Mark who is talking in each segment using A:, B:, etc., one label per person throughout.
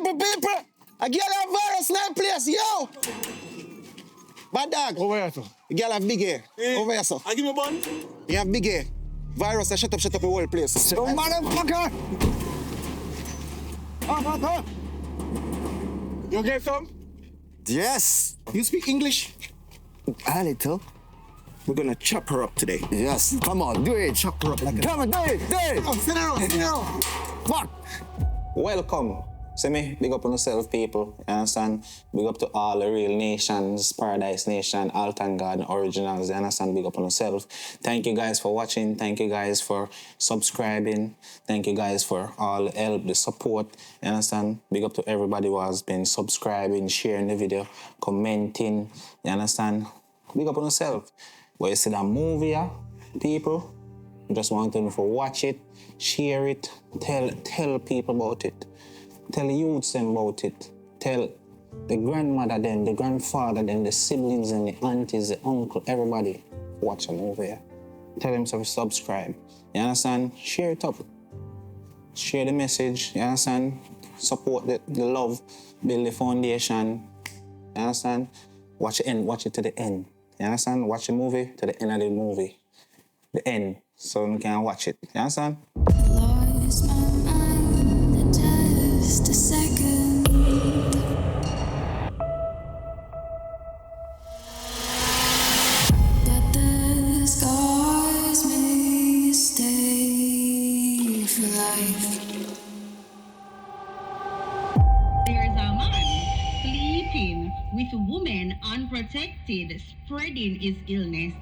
A: People! A girl have virus in that place, yo! Bad dog.
B: Over here, sir.
A: A girl have big hair. Over here, sir.
C: I give me a bun.
A: You have big hair. Virus, shut up the whole place.
B: Oh, motherfucker! Oh. You get some?
A: Yes. You speak English?
B: A little.
A: We're gonna chop her up today.
B: Yes. Come on, do it.
A: Chop her up like
B: Come on, do it.
A: Oh, sit down.
B: Fuck.
D: Welcome. See me, big up on yourself, people. You understand? Big up to all the real nations, Paradise Nation, Alton Garden Originals. You understand? Big up on yourself. Thank you guys for watching. Thank you guys for subscribing. Thank you guys for all the help, the support. You understand? Big up to everybody who has been subscribing, sharing the video, commenting. You understand? Big up on yourself. When you see that movie, people, I just want them to watch it, share it, tell people about it. Tell the youths them about it. Tell the grandmother them, the grandfather them, the siblings and the aunties, the uncle, everybody watch a movie. Tell them to subscribe. You understand? Share it up. Share the message. You understand? Support the love. Build the foundation. You understand? Watch it end. Watch it to the end. You understand? Watch the movie to the end of the movie. The end. So you can watch it. You understand?
E: Lost my mind in just a second. But the scars may stay for life.
F: There's a man sleeping with women unprotected, spreading his illness.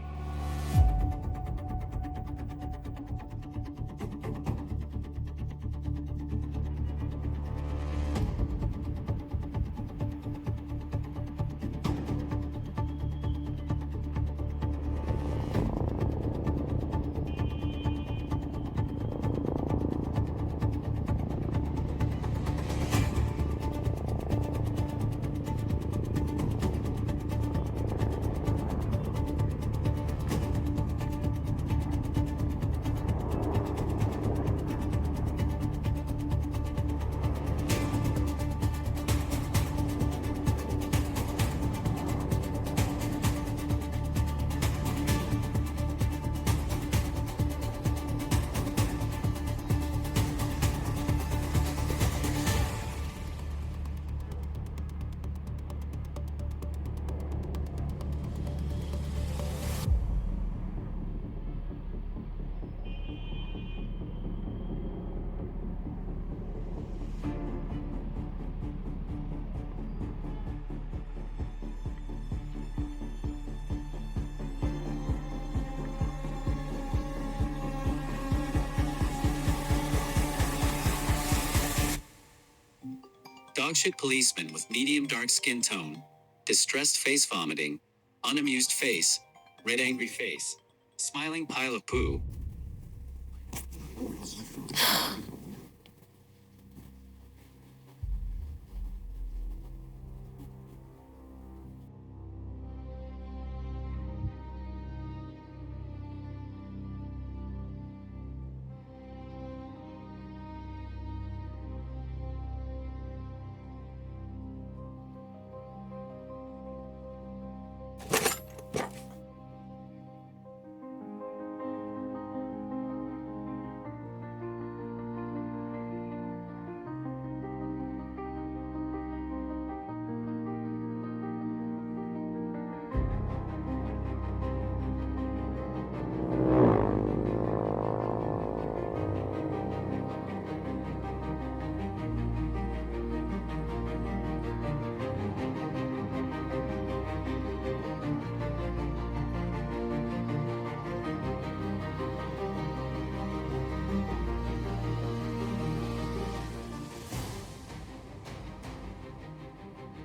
G: Dogshit policeman with medium dark skin tone, distressed face vomiting, unamused face, red angry face, smiling pile of poo.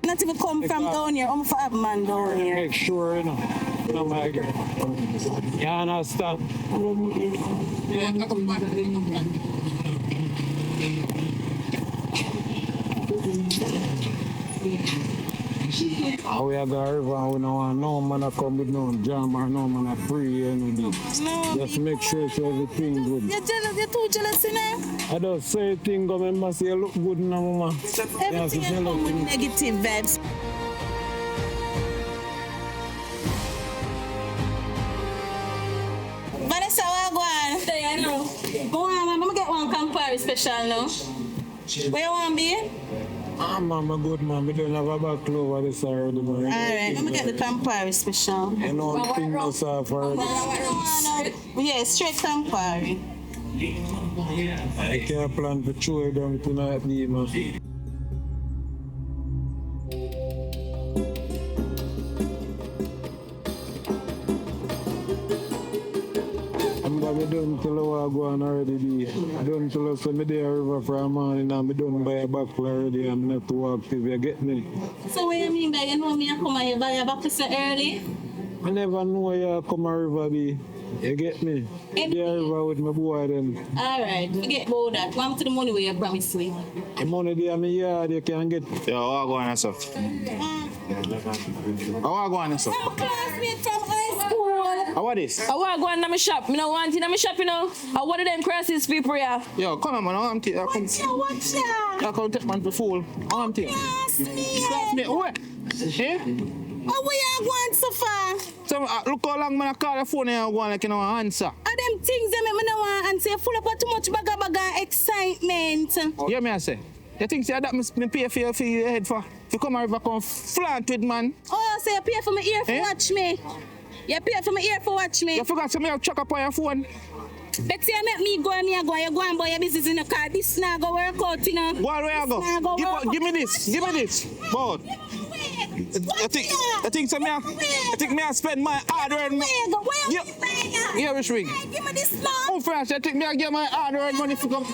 H: Not even come from down here. I'm for a man down here.
B: Make sure, you know. No, my girl. You understand? And we are going to river and we don't want no man to come with no jam or no man to free anything.
H: No.
B: Just make sure so everything good.
H: You're jealous, you're too jealous, you know?
B: I just say thing, go remember say you look good now, mama.
H: Everything you come with negative vibes. Vanessa, where you going? There, I know. I'm going to get one Campari special now. Where you want to be?
B: Ah, mama, good man. We don't have a back over this already, man.
H: All right, let me get the Campari special.
B: You know, thing no soft already.
H: Yeah, straight Campari.
B: I can't plan to chew it down tonight, man. I done tell her I go on already. I done tell her some day I river from morning and I done buy a buckle already. I'm not too active, you get me?
H: So what you mean by you know me I come and you buy a buckle so early?
B: I never know you come a river be. You get me?
H: Any-
B: Yeah, river with my boy then.
H: Alright, forget about that. Come to the money where you promised me.
B: The money there in the yard you can get.
D: Yo, how I go on and stuff? How I go on and stuff?
H: I'm a classmate from high school.
D: How are this?
C: I want to go in my shop. I don't want in my shop, you know. I want them crisis people here.
D: Yo, come on, man. I'm taking.
H: Watch that.
D: I can't take man for fool. I'm taking.
H: Classmate.
D: What? Eh?
H: Oh, where you going so far?
D: So, look how long man I call the phone and I go like you know answer.
H: All them things that make me no want answer. You full up of too much baga excitement.
D: Yeah, me I say. You think say that me pay for your head for? If you come over come flaunt with man.
H: Oh, so you pay for my ear for watch me? You pay for my ear for watch me?
D: You forgot to me have check up on your phone.
H: But you make me go and you go and buy your business in the car. This now go work out, you know.
D: Go on, where you go? Give me this. Give me this. Both. I think so me I spend my hard-earned money. Yeah, which ring?
H: Give me this now.
D: Oh, French, I think me I get my hard-earned money for come.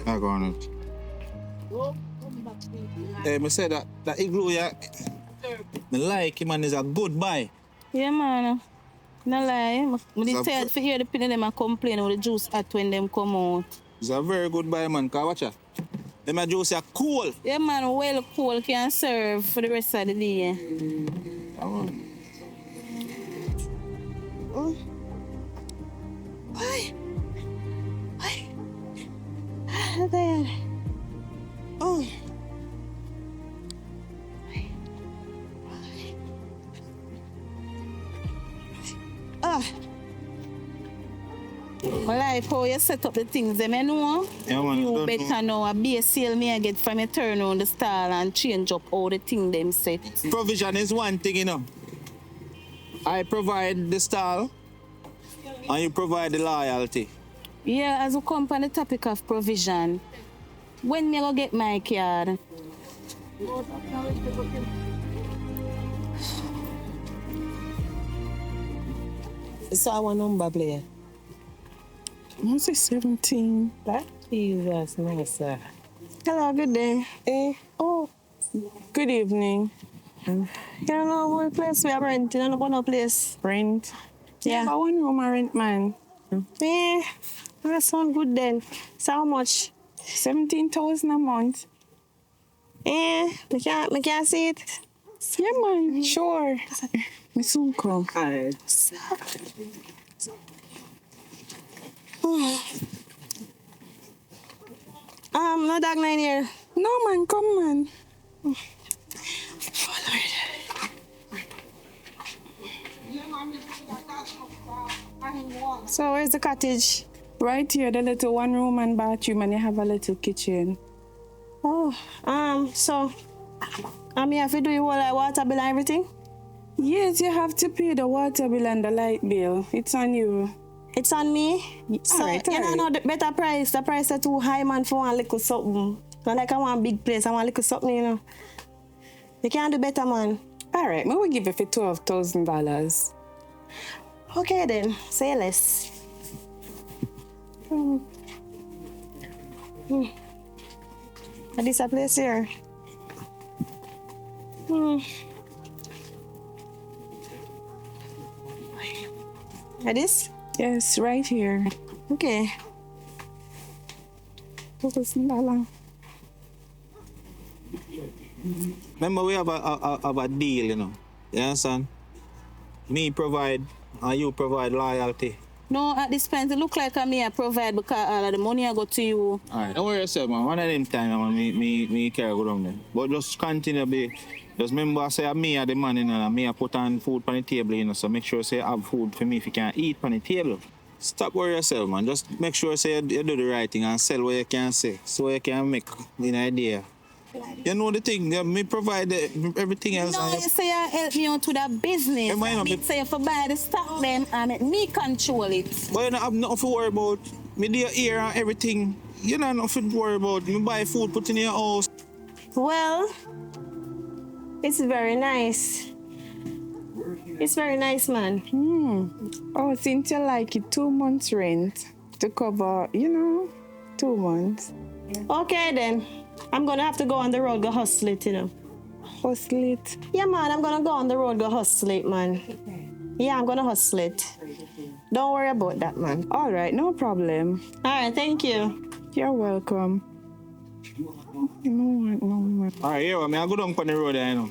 D: I go on it. Hey, me say that igloo, yeah. Me like him and is a good buy.
H: Yeah, man. No lie. I tired for hear the people them complain about the juice hot when them come out.
D: It's a very good buy, man. Cause watch out. Them a juice are cool.
H: Yeah, man. Well cool can serve for the rest of the day.
D: Come on.
H: Why? There. Oh. I like how you set up the things, them, you know?
D: Yeah, man,
H: you better know a base sale me I get from you turn on the style and change up all the things them set.
D: Provision is one thing, you know. I provide the style and you provide the loyalty.
H: Yeah, as we come on the topic of provision, when me go get my card?
I: So I want number player.
H: I say 17.
I: That Jesus, nice.
H: Hello, good day.
I: Oh,
H: Good evening.
I: you know what place we are renting? You know about no place.
H: Rent?
I: Yeah.
H: I want room I rent, man.
I: That sound good then. So how much?
H: 17,000 a month.
I: I can't see it.
H: Yeah, man, sure. Me soon come.
I: Alright. No dog nine here.
H: No, man, come, man.
I: So where's the cottage?
J: Right here, the little one room and bathroom, and you have a little kitchen.
I: Oh, so I'm here to do your whole water bill and everything?
J: Yes, you have to pay the water bill and the light bill. It's on you.
I: It's on me? So,
J: Alright,
I: you know the better price. The price is too high, man, for one little something. Not like I want a big place, I want a little something, you know. You can't do better, man.
J: Alright, we will give you for $12,000.
I: Okay then, say less. Is this a place here? Is this?
J: Yes, right here.
I: Okay.
D: Remember, we have a deal, you know. You understand? Me provide, and you provide loyalty.
H: No, at this point, it look like I provide because all of the money I go to you.
D: Alright, don't worry yourself, man. One of them time, man, me care go down there. But just continue be. Just remember, I say, me are the man, you know, and me I put on food on the table, you know, so make sure say have food for me if you can eat on the table. Stop worry yourself, man. Just make sure say you do the right thing and sell what you can say, so you can make an idea. You know the thing, me provide everything else.
H: No, you say you help me out with that business. Me say if I buy the stock then and make me control it.
D: But you don't have nothing to worry about. Me do your ear and everything. You don't have nothing to worry about. Me buy food, put in your house.
I: Well, it's very nice. It's very nice, man.
J: Oh, since you like it, 2 months rent to cover, 2 months.
I: Okay then. I'm gonna have to go on the road, go hustle it, you know.
J: Hustle it?
I: Yeah, man, I'm gonna go on the road, go hustle it, man. Yeah, I'm gonna hustle it. Don't worry about that, man.
J: All right, no problem.
I: All right, thank you.
J: You're welcome.
D: All right, here, I go down on the road there, you know.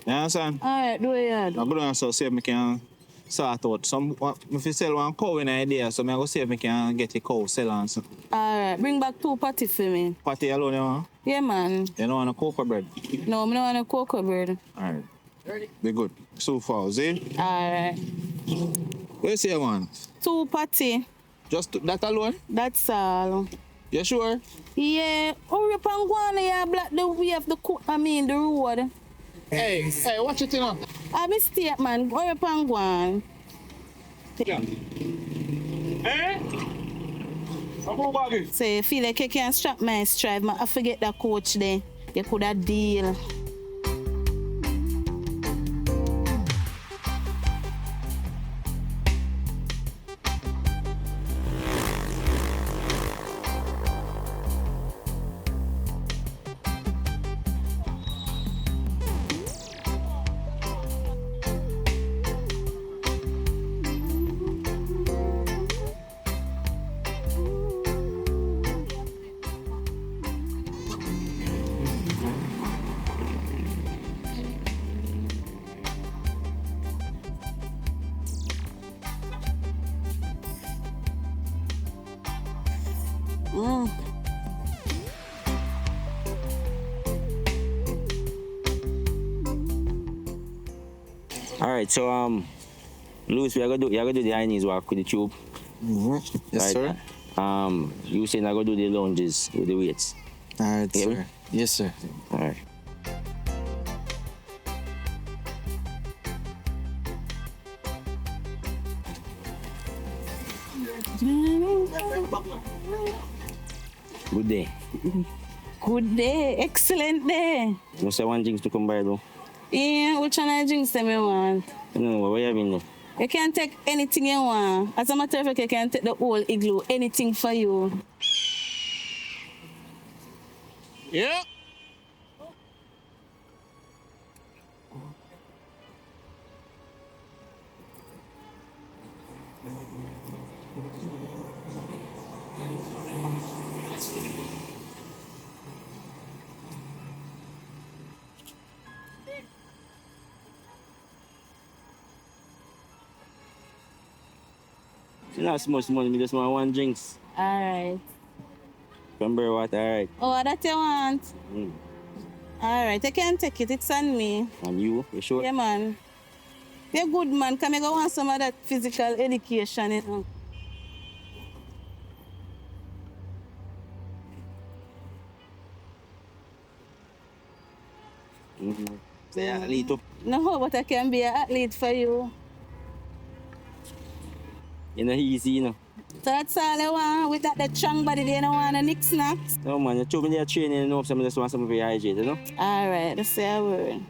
D: You understand?
H: All right, do it.
D: I go down so see if I can sort out some. If you sell one cow in idea, so I go see if I can get a cow sell on some.
H: All right, bring back 2 patty for me.
D: Patty alone, you want?
H: Yeah, man.
D: You don't want a cocoa bread?
H: No, I don't want a cocoa bread.
D: All right. Be good. So far, see?
H: All right.
D: What you say you want?
H: 2 patty.
D: Just that alone?
H: That's all.
D: You sure?
H: Yeah. Hurry up and go on here, block the way of the the road.
D: Hey, watch it, you know.
H: I mistake, man. Hurry up and go on.
D: Eh?
H: So you feel like you can strap my stride, man. I forget that coach there. You could have deal.
K: Alright, so Louis, you're gonna do the Chinese walk with the tube.
D: Yes,
K: right?
D: sir.
K: You saying I'm gonna do the lunges with the weights.
D: Alright,
K: Yeah,
D: sir. Yes, sir.
K: Alright. Good day.
H: Good day. Excellent day.
K: Must have one drinks to come by, though.
H: Yeah, which one of the drinks that you want?
K: No, what you having there?
H: You can take anything you want. As a matter of fact, you can take the whole igloo. Anything for you.
D: Yeah.
K: You know, so much money, me just want one drinks.
H: Alright.
K: Remember what? Alright.
H: Oh, that you want? Alright, you can take it. It's on me.
K: And you? You sure?
H: Yeah, man. You're good, man. Come here, go want some of that physical education, you know.
K: Say athlete too.
H: No, but I can be an athlete for you.
K: You know, easy, you know.
H: So that's all I want. With that strong body, they don't want a nick snacks.
K: No, man, you told me they're training, you know, so I just want something very hydrated, you know?
H: All right, that's a word.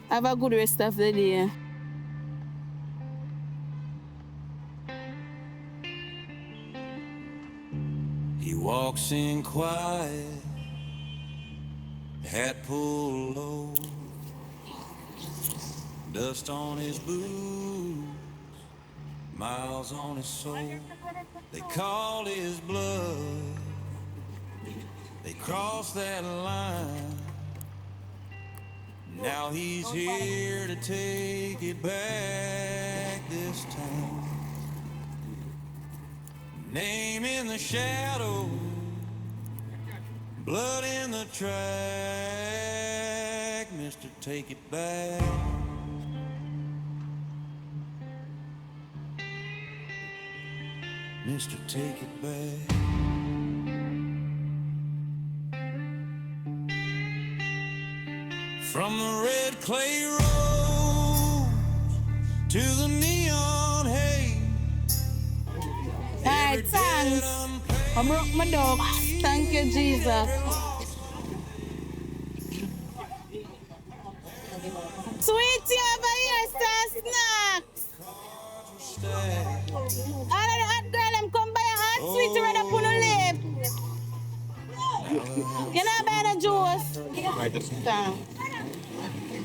H: Have a good rest of the day.
L: He walks in quiet, hat pulled low, dust on his boots, miles on his soul. They call his bluff, they crossed that line. Now he's here to take it back this time. Name in the shadow, blood in the track, Mr. Take It Back. Mr. Take It Back. From the red clay road to the neon haze.
H: Alright, thanks. I broke my dog. Thank you, Jesus. Sweetie over here, star snacks. All of the hot girl, them come buy a hot sweetie right up on the lip. You know buy the juice?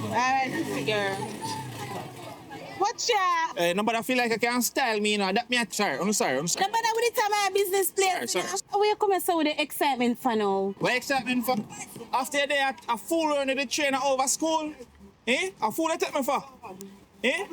H: Alright, girl. What's your?
D: Nobody feel like I can style me, you know. That me, sorry.
H: Nobody with the time of business place.
D: Sorry.
H: Where you come so with the excitement for now?
D: What excitement for? After they a fool running the trainer over school, eh? A fool they take me for, eh?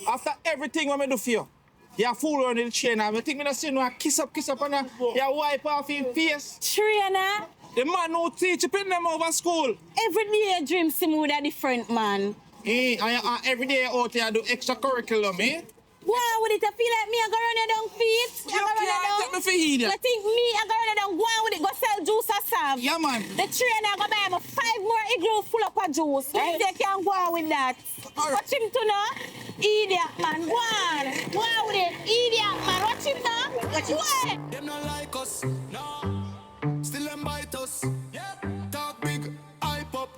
D: After everything what me do for you, you a fool running the trainer. I think me not see no kiss up and you wipe off your face.
H: Trainer?
D: The man who teach you them over school.
H: Every day you dream sim with a different man.
D: Eh? And every day out here do extra curriculum, eh?
H: Why would it feel like me I go run your down feet?
D: You can't take me for idiot.
H: You think me I go run your down, go on with it, go sell juice or Sav?
D: Yeah, man.
H: The trainer go buy me 5 more igloo full up of juice. If they can go on with that. Watch him to know. Idiot, man. Go on. Go on with it. Idiot, man. Watch him now. Why?
L: Them not like us, no. Still them bite us. Talk big, hype up.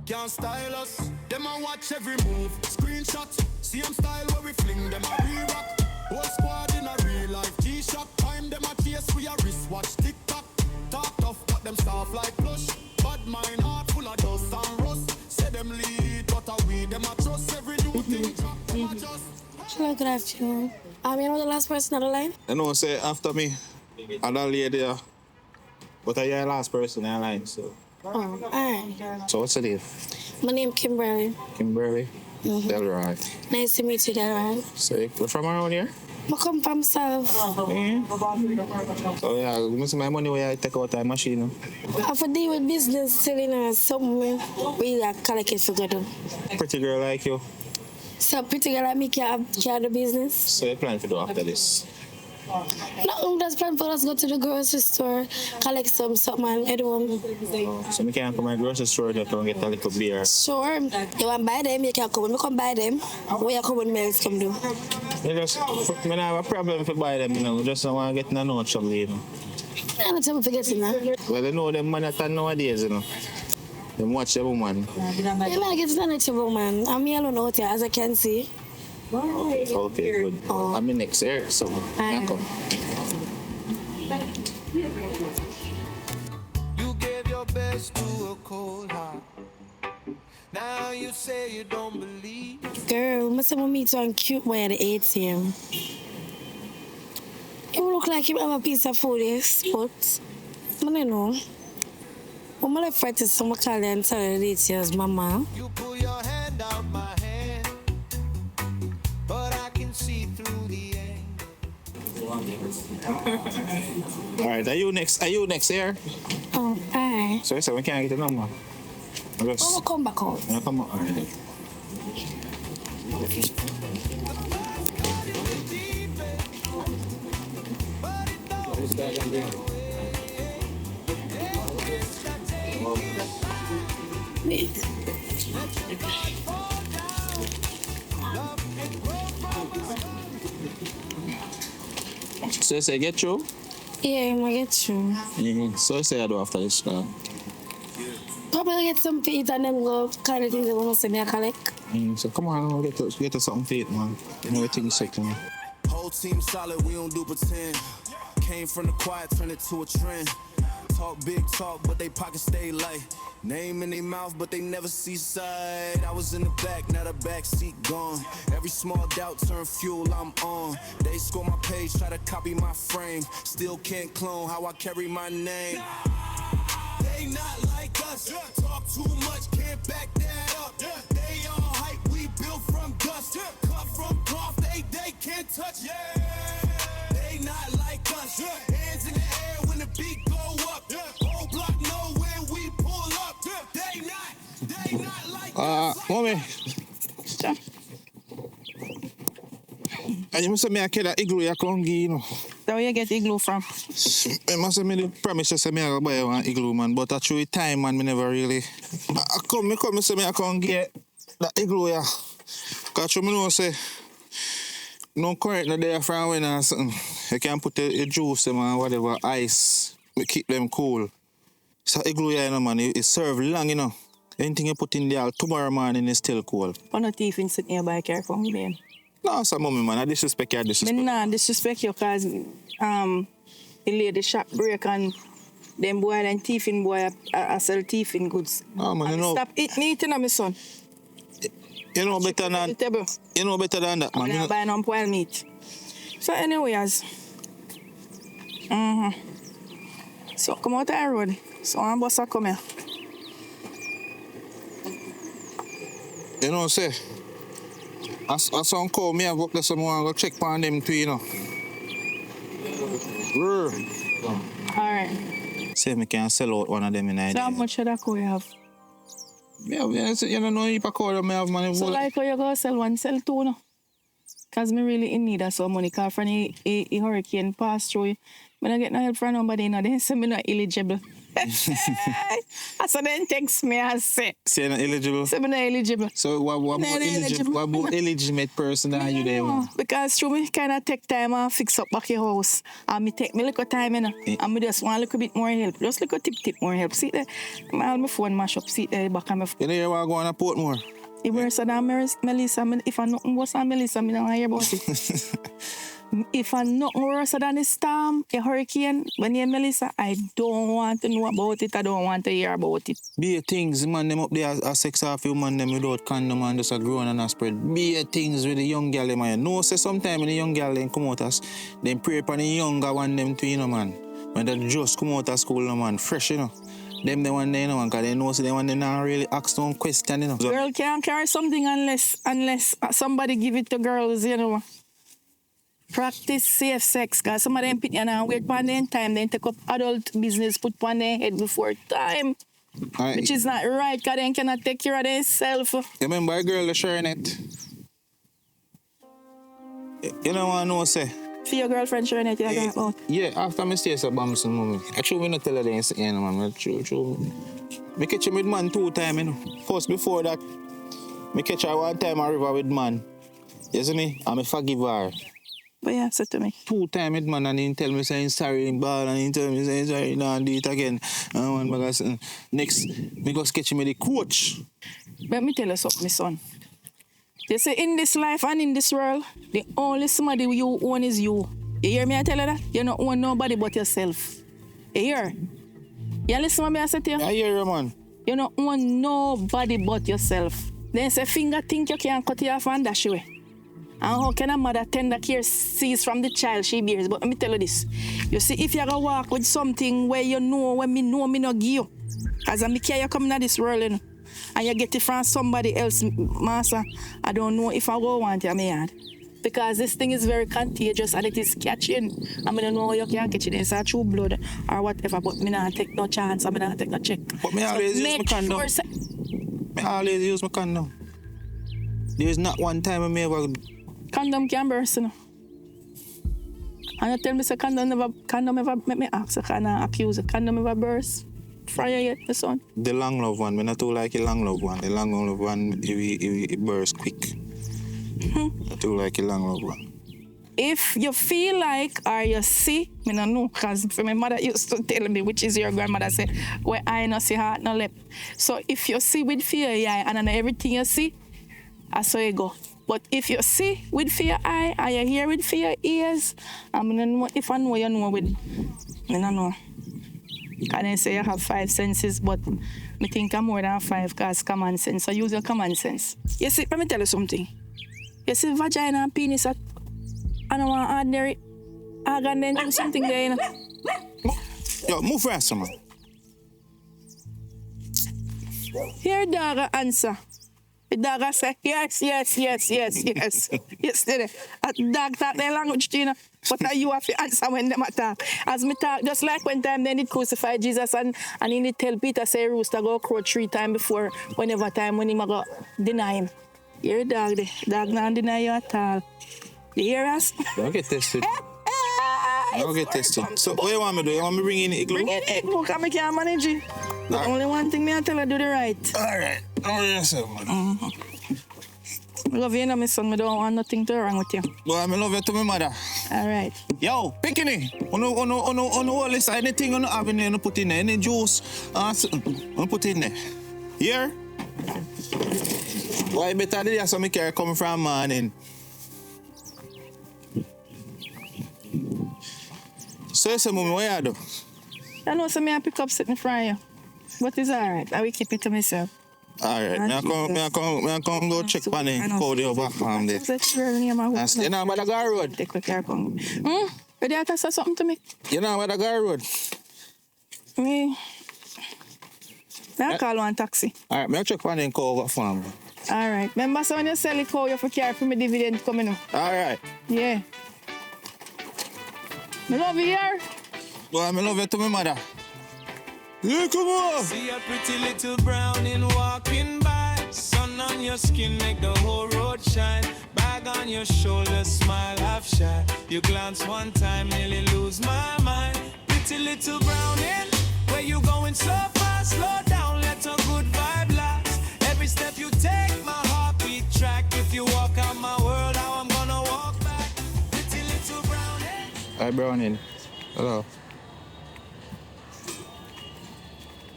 L: Can't style us. Them a watch every move. Screenshot. See them style where we fling them a re-rock. Whole squad in a real life G-Shock. Time them a chase we a wristwatch TikTok. Talk tough but them soft like plush. Bad mind heart full of dust and rust. Say them lead but a weed them a trust. Every new thing drop them a just.
I: Hello, good afternoon. You know the last person on the line?
D: I know say after me, another lady, but I the last person in line, so.
I: Oh, alright.
D: So what's the name?
I: My name Kimberly.
D: Kimberly? Delroy.
I: Nice to meet you, Delroy.
D: So you're from around here?
I: I come from Sav.
D: So yeah, most of my money where I take out the machine.
I: I have to deal with business, selling something we like collect it for good.
D: Pretty girl like you.
I: So pretty girl like me can do business.
D: So you plan to do after this?
I: No, just plan for us to go to the grocery store, collect something and head home.
D: So I can come to my grocery store to get a little beer.
I: Sure. You want to buy them, you can come. We come buy them. Where you come when mails come do?
D: I have a problem if I buy them, you know. Just I want to get in a note from them.
I: I don't tell me forgetting that.
D: Well, you know them man at nowadays, you know. They watch the woman.
I: You're not getting a nature woman. I'm here alone out here, as I can see.
D: Okay, good. I'm in next year, so yeah, come.
L: You gave your best to a cold heart. Now you say you don't believe.
I: Girl, must have meet you on cute boy at the ATM. You look like you have a piece of food, but I don't know. I'm going to fight to some call and tell the details, mama.
L: You pull your hand out my hand, but I can see through the end.
D: All right, are you next here?
I: Oh, aye.
D: So we can't get the number.
I: I'll come back out.
D: I'll come out. All right. So you say get through?
I: Yeah, I'm gonna get through.
D: So you say I do after this now?
I: Probably get some to eat and then go kind of things that want to say me I collect.
D: So come on, get us something to eat, man. You know what things second.
L: Whole team solid, we don't do pretend. Came from the quiet, turned it to a trend. Talk big talk, but they pockets stay light. Name in their mouth, but they never see sight. I was in the back, now the back seat gone. Every small doubt turn fuel, I'm on. They score my page, try to copy my frame. Still can't clone how I carry my name. They not like us, talk too much, can't back that up. They all hype, we built from dust. Cut from cloth, they can't touch. They not like us, hands in the air when the beat go up. Whole block know when we pull up. They not like us.
D: Mommy. And you must say me I carry that igloo you come give, you know.
J: Where you get igloo from?
D: I must say me the promise to say me I go buy one igloo, man. But actually time, man, me never really. I come say me I come get that igloo, yeah. Because you know say, no current no there from when or something. You can put the juice them and whatever, ice, keep them cool. So igloo, yeah, you know, man, it serve long, you know. Anything you put in there tomorrow morning is still cool.
J: I'm not even sitting here by care from me.
D: No, some mommy, man, I disrespect you, disrespect.
J: Me nah disrespect you because the lady shop break and them boy and thiefing boy I sell thiefing goods.
D: Oh, man, you know.
J: Stop eating on my son.
D: You know better than you know better than that, man.
J: I'm not buying on spoiled meat. So anyways. So come out the road. So I'm boss come here.
D: You know, say, as some call me, I go to someone go check on them too, you know.
J: Alright.
D: Say me can sell out one of them in idea.
J: So how much of that cow you have?
D: Yeah, you don't know if I call them, I have money.
J: So like how you go sell one, sell two, no? Because me really in need of some money. Because from the hurricane pass through, I don't get no help from nobody, you know. They say me not eligible. So then text me and say.
D: Say you're not eligible?
J: Say me not eligible.
D: So what more eligible person are you there?
J: Because through me kind of take time and fix up back your house. And me take me little time, you know. And me just want a little bit more help. Just little tip more help. See there? My phone mash up. See there back on my phone.
D: You know you want to go on a Portmore?
J: If worse than Melissa, if I nothing worse than Melissa, I don't hear about it. If I nothing worse than a storm, a hurricane, when you're Melissa, I don't want to know about it. I don't want to hear about it.
D: Be things, man, them up there a sex off you, man, them without condom and just a growing and a spread. Be things with the young girl, man. No, say sometime when the young girl then come out as, then pray for the younger one, them too, you know, man. When they just come out of school, you know, man, fresh, you know. Them the one there, you know, because they know so they want to not really ask no question, you know. So,
J: girl can't carry something unless somebody give it to girls, you know. Practice safe sex, because some of them put you on weird on their time, then take up adult business, put on their head before time. Which is not right, because they cannot take care of themselves.
D: You remember a girl sharing it? You know what I know, say?
J: For your girlfriend sharing it, you about?
D: Yeah, after I stay so bam some moment. Actually, we not tell her this, you know, man. True. Me catch him with man 2 times, you know. First, before that, me catch her 1 time a river with man. You see me? And me forgive her.
J: But yeah, say to me.
D: 2 times with man and he tell me saying sorry in ball and he tell me saying sorry, no, do it again. And because next, me go sketch him with the coach.
J: Let me tell you something, my son. They say in this life and in this world, the only somebody you own is you. You hear me I tell you that? You don't own nobody but yourself. You hear? You listen to me I say to you?
D: I hear you, man.
J: You don't own nobody but yourself. Then say finger think you can cut you off and dash away. And how can a mother tender care sees from the child she bears? But let me tell you this. You see, if you're going to walk with something where you know, when me know, me not give you. As I care you coming out this world, you know, and you get it from somebody else, master, I don't know if I will want you, my yard. Because this thing is very contagious and it is catching. I don't know how you can catch it. It's a true blood or whatever, but me not take no chance, I not take no check.
D: But me always use my condom. Me always use my condom. There's not one time I may ever...
J: Condom can burst, you know. And you tell me say condom ever make me ask, can I accuse a condom ever burst? fryer yet, the son?
D: The long love one. Me not too like the long love one. The long love one, it burst quick. I too like the long love one.
J: If you feel like or you see, I don't know, because my mother used to tell me, which is your grandmother said, where I no see heart, no lip. So if you see with fear eye and then everything you see, I saw you go. But if you see with fear eye and you hear with fear ears, I mean, if I know, you know with, I don't know. Because they say you have 5 senses, but I think I'm more than 5 because common sense. So use your common sense. You see, let me tell you something. You see vagina and penis at I don't want ordinary organ then do something there, you know.
D: Yo, move faster, man.
J: Here dog answer. The dog say yes. Yesterday. A dog talk their language, you know. But you have to answer when them attack. As me talk, just like when time they did crucify Jesus and he did tell Peter say rooster go crow 3 times before whenever time when he go deny him. Here dog there. Dog not deny you at all. You hear us?
D: Don't get tested. Don't get tested. So what you want me to do? You want me to bring in igloo?
J: Bring in igloo because I can't manage it. The only one thing I tell her do the right.
D: Alright. Don't worry yourself, man.
J: I love you, you know, my son. I don't want nothing to wrong with you.
D: Boy, I love you to my mother.
J: Alright.
D: Yo, Pickney. On all this, anything you have in there, you put in there. Any juice, you put in there. Here? Why better than that so I can come from morning? So you say, Mummy, what you do?
J: I know so I pick up something from you. But it's alright. I will keep it to myself.
D: Alright. I come go check on the code your back from there. You know where the guy road?
J: Take quick care come. But you have to say something to me.
D: You know where the guy road?
J: Me. I'll call one taxi.
D: Alright, I'll check on the code from there.
J: Alright. Remember so when you sell the cow, you have to carry for me dividend coming up.
D: Alright.
J: Yeah. I love you here.
D: Boy, I love you to my mother. Yeah, come on.
L: See a pretty little brownie walking by. Sun on your skin make the whole road shine. Bag on your shoulder, smile half shy. You glance one time, nearly lose my mind. Pretty little brownie, where you going so fast? Slow down, let a good vibe last. Every step you take, my heartbeat track. If you walk out my world, how I'm gonna walk back. Pretty little brownie.
D: Hi, Browning. Hello.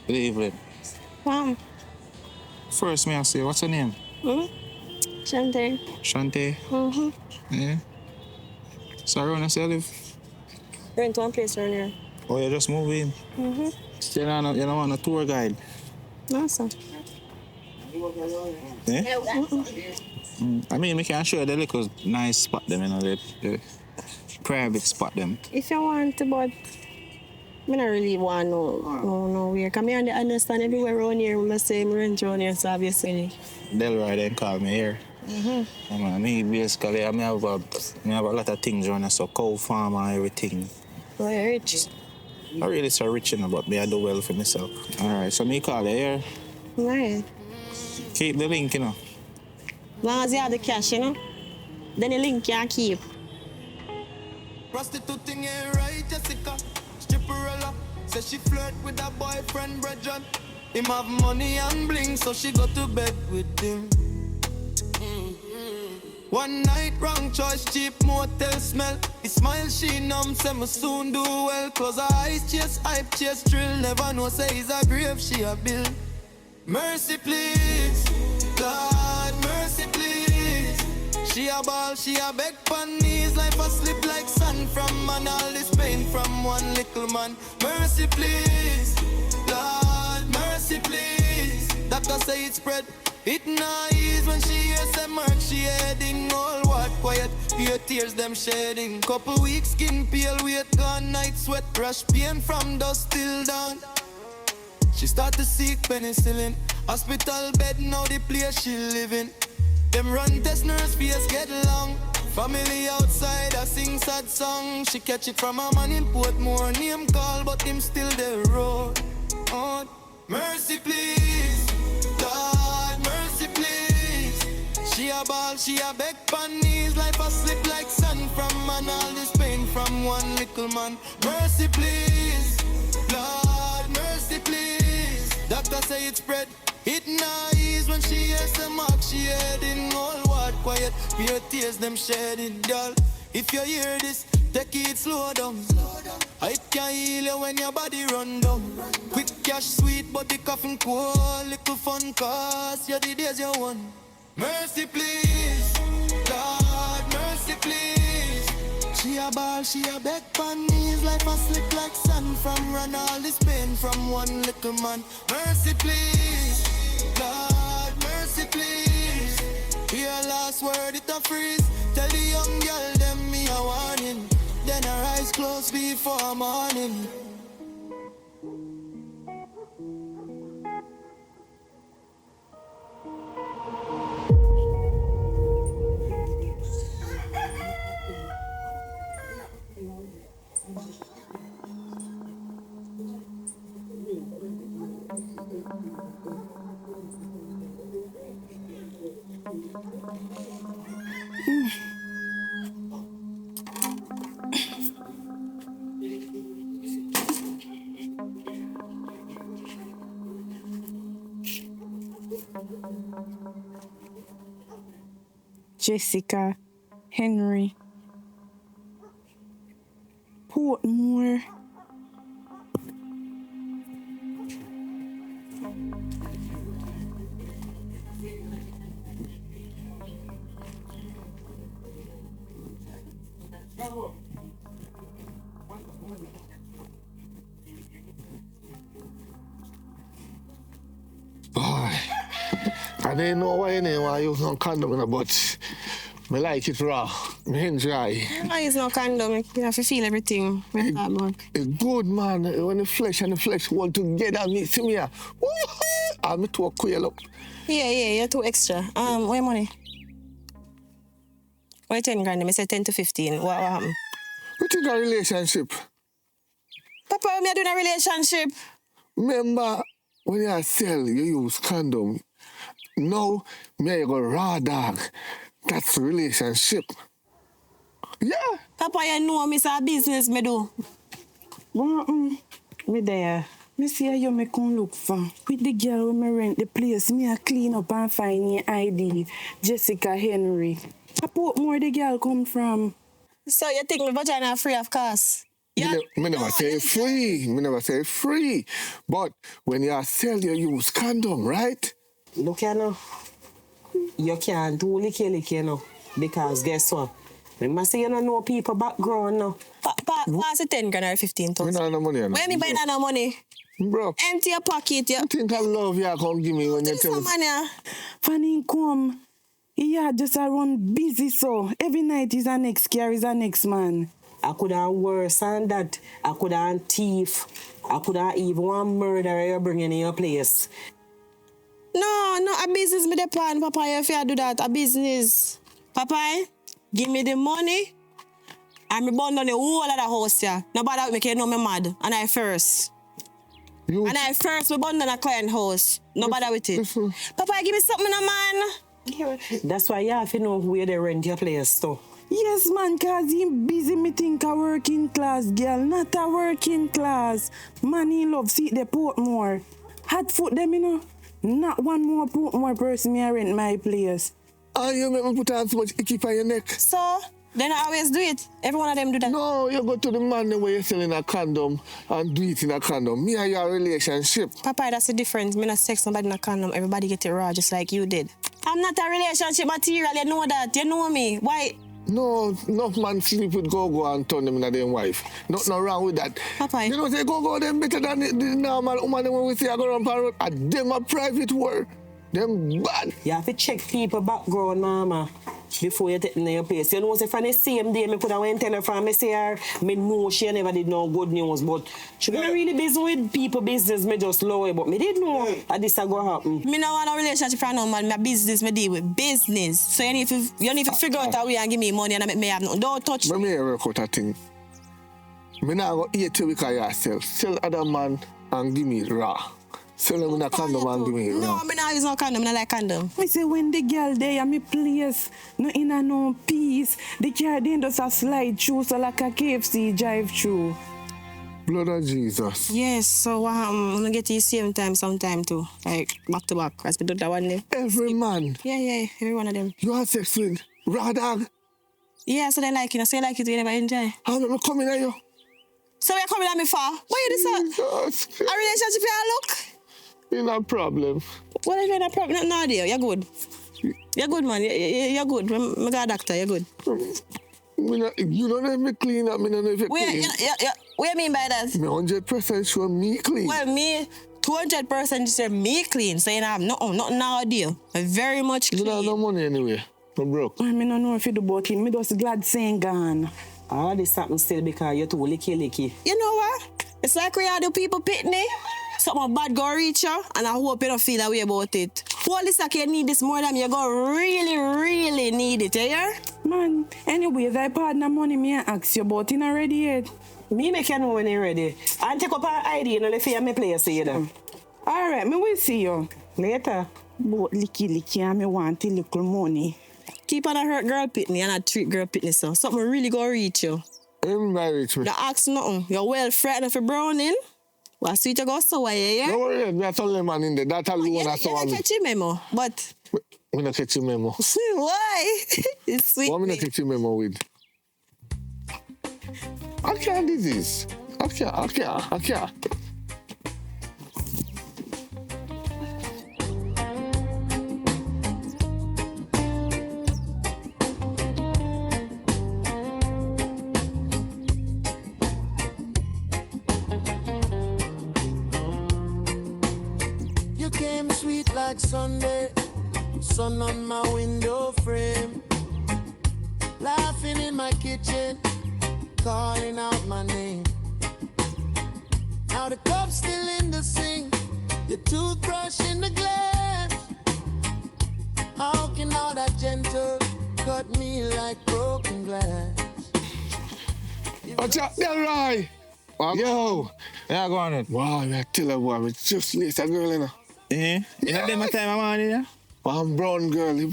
D: Good evening.
I: Wow.
D: First, may I say, what's your name?
I: Shante.
D: Shante? Yeah. So around here you live?
I: Rent one place around here.
D: Oh, you just moved in? You don't want a tour guide?
I: No, sir.
D: Yeah? I mean, we can show you the little nice spot them, you know, the private spot them.
I: If you want to, but I don't really want no where. Because I understand everywhere around here, I say I rent around here, so obviously.
D: Delroy then call me here. Me basically, I have a lot of things around here, so cow farm and everything.
I: Oh, you're rich.
D: I really so rich, you know, but I do well for myself. All right, so me call you here.
I: Right.
D: Keep the link, you know.
I: As long as you have the cash, you know, then the link you can keep.
L: Prostitute thing ain't right, Jessica. Stripperella says she flirt with her boyfriend, Bridget. Him have money and bling, so she go to bed with him. One night, wrong choice, cheap motel smell. He smile, she numb, say me soon do well. Close her eyes, chase hype, chase thrill. Never know, say he's a grave, she a bill. Mercy please, God, mercy please. She a ball, she a beg pon knees. Life a slip like sand from man. All this pain from one little man. Mercy please, Lord, mercy please. Doctor say it spread, it not ease. When she hears a mark, she heading all what quiet. Her tears them shedding. Couple weeks skin pale, weight gone, night sweat, rush pain from dusk till dawn. She start to seek penicillin. Hospital bed, now the place she living. Them run test nurse face get long. Family outside, I sing sad song. She catch it from a man in Portmore. Name call, but him still the road. Oh, mercy please, God, mercy please. She a ball, she a beg pon knees. Life a slip like sand from man. All this pain from one little man. Mercy please, Lord, mercy please. Doctor say it spread. It nice when she hears the mark, she heading all what quiet. Your tears them shedding, girl. If you hear this, take it slow down. It can heal you when your body run down. Quick cash sweet, but the coffin cold. Little fun cause you're the days you won. Mercy please, God, mercy please. She a ball, she a beg pan knees. Life a slip like sand from run all this pain from one little man. Mercy please, God, mercy please. Your last word it a freeze. Tell the young girl them me a warning. Then her eyes closed before morning.
J: Jessica, Henry, Portmore.
M: Boy, I didn't know why anyone use no condom, but I like it raw. I enjoy.
H: I use no condom. You have to feel everything.
M: It's good, man. When the flesh and the flesh hold together, me see me. I'm too quail up.
H: Yeah, you're too extra. What your money? What 10 grand? I said 10 to 15. What happened?
M: We think a relationship.
H: Papa, me doing a relationship.
M: Remember, when you sell, you use condom. Now, me go raw dog. That's a relationship. Yeah.
H: Papa, you know me say business me do.
J: Me there. Me see how you me come look for. With the girl who me rent the place, me a clean up and find your ID. Jessica Henry. I put more the girl come from.
H: So you think my vagina free of cost?
M: Yeah. Me never say free. Me never say free. But when you sell, you use condom, right?
N: Look here now. You can't do licky now. Because guess what? Remember say you don't know people background now.
H: Papa, what's it 10 grand or 15,000?
M: Me not no money.
H: Where me buy no money?
M: Bro.
H: Empty your pocket, yeah.
M: You think I love you come give me when you tell me?
J: Fanny come. Yeah, just around busy so. Every night is a next car, is a next man.
N: I could have worse than that. I could have thief. I could have even one murderer you bringing in your place.
H: No, a business me depend, Papa, if you do that, a business. Papa, give me the money, and me burn down the whole of the house, yeah. Nobody make you know me mad, and I first. Me burn down a client house. Nobody with it. Papa, give me something, man.
N: That's why you have to know where they rent your place, too.
J: Yes, man, cause he busy me think a working class girl, not a working class. Man, he love see the Portmore. Hot foot them, you know. Not one more Portmore person me rent my place.
M: Oh, you make me put on so much icky on your neck.
H: So, then I always do it. Every one of them do that.
M: No, you go to the man where you're selling a condom and do it in a condom. Me and your relationship.
H: Papa, that's the difference. Me not sex somebody in a condom. Everybody get it raw just like you did. I'm not a relationship material. You know that. You know me. Why?
M: No, enough man sleep with go and turn them into their wife. Nothing wrong with that.
H: Papa.
M: You know, say go them better than the normal woman when we see I go around parrot. And them a private world. Them bad.
N: You have to check people background, mama, before you take them in your place. You know, say from the same day, I could have went to from me say her, me know she never did no good news, but she not really busy with people business, me just low, but me did know that this a go happen.
H: Me no want a relationship for no man, my business me deal with business. So you need to figure out a way and give me money and make me have nothing. Don't touch me.
M: Let me work out a thing. Me not go eat you because you sell. Sell other man and give me raw. Sell them in a condom and give me raw.
H: No, me not use no condom, I like condom.
J: Me say when the girl there, me place, no in a no peace, the car then does a slide through so like a KFC drive through.
M: Blood of Jesus.
H: Yes, so what happened? I'm gonna get to you same time, sometime too. Like, back to back. As we do that one day.
M: Every man.
H: Yeah, every one of them.
M: You have sex with raw dog?
H: Yeah, so they like it. So you like it, you never enjoy.
M: How am I coming at you?
H: So you're coming at me for? What you this? A relationship you look?
M: You're not a problem.
H: What is a problem? No, dear, you're good. You're good, man. You're good. I got a doctor, you're good.
M: You don't have me clean up, me don't have you clean.
H: What do you mean by that?
M: Me 100% sure me clean.
H: Well, me 200% say me clean, so you have nothing now, dear. I'm very much clean.
M: You don't have no money anyway. I'm broke.
N: I don't know if you do about him. Me just glad saying gone. All this happen still because you're too licky.
H: You know what? It's like we are the people pitney. Something bad go reach you, and I hope you don't feel that way about it. All this like you need this more than you go really need it, you hear?
N: Man, anyways, I partner money me and ask you about it already yet. Me make you know when you're ready. And take up our ID and let you me play see you then. Alright, me will see you. Later. But licky and me want a little money.
H: Keep on a hurt girl pitney and a treat girl pitney, so something really go reach you.
M: Reach me.
H: Don't ask nothing. You're well frightened for browning. Well, sweet you go so yeah?
M: Don't worry, me a tell them man in there. That alone
H: You
M: so
H: don't catch your memo, but...
M: Me not catch your memo.
H: Why? It's sweet.
M: What me not catch your memo with? I can't do this. I can't.
L: You came sweet like Sunday, sun on my window frame, laughing in my kitchen, calling out my name. Now the cup's still in the sink, the toothbrush in the glass. How can all that gentle cut me like broken glass?
M: What's up there, Roy? Yo.
D: Yeah, go on it.
M: Wow, I tell her, boy, we just laced a girl, you know.
D: You know them time I'm on it, yeah?
M: One brown girl, the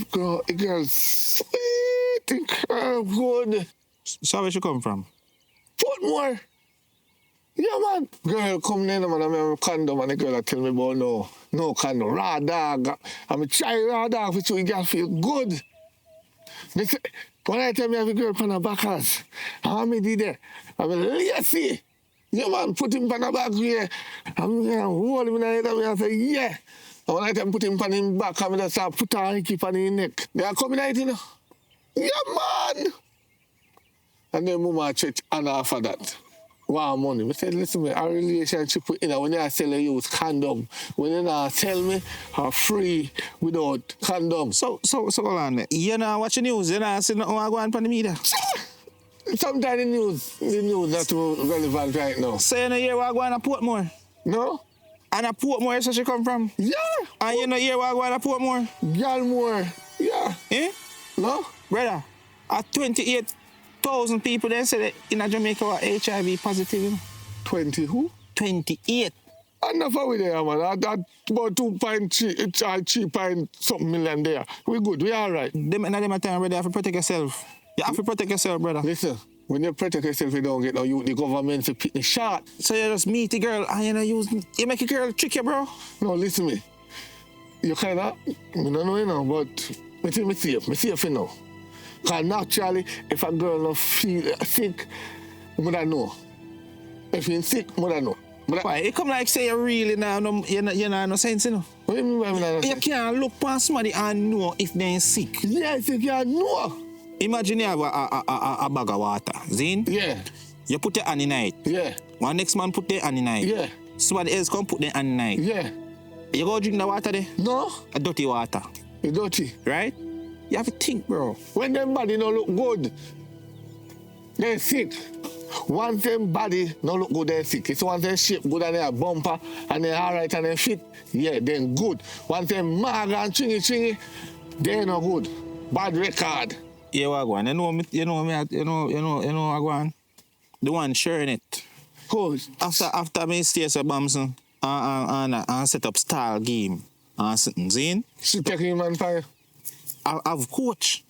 M: girl sweet, the girl good.
D: So where she come from?
M: Portmore. Yeah, man. Girl come in, man, I'm a condom, and the girl tell me about no condom. Raw dog. I'm a try raw dog for you, girl feel good. When I tell me I have a girl on the backers, how me did that? I'm lazy. Yeah, man, put him on the back here. I'm going to hold him in the head and I say, yeah. And when I tell him put him on his back, I'm going to start put a hickey on his neck. They are coming out, you know. Yeah, man. And then mama church and after that. Wow, money. I said, listen, man, our relationship with when you sell you use condom. When you not tell me, are free without condom.
D: So hold on. You know watch the news, you know see nothing going on the media.
M: Sometimes the news not relevant right now.
D: So you know hear what going on Portmore?
M: No.
D: And a Portmore is where she come from?
M: Yeah.
D: And you know hear what going on Portmore?
M: Galmore. Yeah.
D: Eh?
M: No.
D: Brother, at 28,000 people then say that in Jamaica are HIV positive, you know?
M: 20 who?
D: 28.
M: Enough with there, man. That about 2.3 point something million there. We good, we all right.
D: Them time, brother, you have to protect yourself. You have to protect yourself, brother.
M: Listen, when you protect yourself, you don't get no youth. The government to pick the shot.
D: So you just meet the girl and you make a girl trick you, bro?
M: No, listen me. You kind of, I don't know, you know, but I think I'm safe, you know. Because naturally, if a girl don't feel sick, I don't know. If you're sick, I don't know.
D: Why? It come like say you really you no sense, you know?
M: What do you mean by me no sense?
D: You can't look past somebody and know if they're sick.
M: Yes, you can't know.
D: Imagine you have a bag of water, Zin?
M: Yeah.
D: You put your hand in it.
M: Yeah.
D: One next man put their hand in it.
M: Yeah.
D: Somebody else come put their hand in it.
M: Yeah.
D: You go drink the water there?
M: No.
D: A dirty water.
M: It's dirty.
D: Right? You have to think, bro.
M: When them body don't look good, they're sick. Once them body don't look good, they're sick. It's once them shape good and they're bumper and they're alright and they're fit, yeah, then good. Once them mag and chingy, they're not good. Bad record.
D: Yeah, Wagwan. You know Wagwan. The one sharing it.
M: Who?
D: After me stay so Bamson and set up style game and something, Zin.
M: She taking him on fire.
D: I've coach.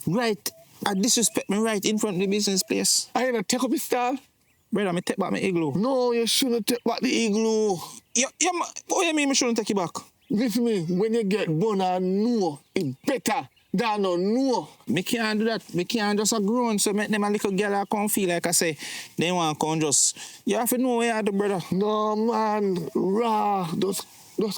D: Right. I disrespect me right in front of the business place.
M: I ain't take up his style.
D: Brother, me take back my igloo.
M: No, you shouldn't take back the igloo.
D: What you mean me shouldn't take it back?
M: Listen me, when you get born and know, it's better than no know.
D: Me can't do that. Me can't just a grown, so make them a little girl come feel like I say, they want to come just... You have to know where you are, brother.
M: No, man, raw, just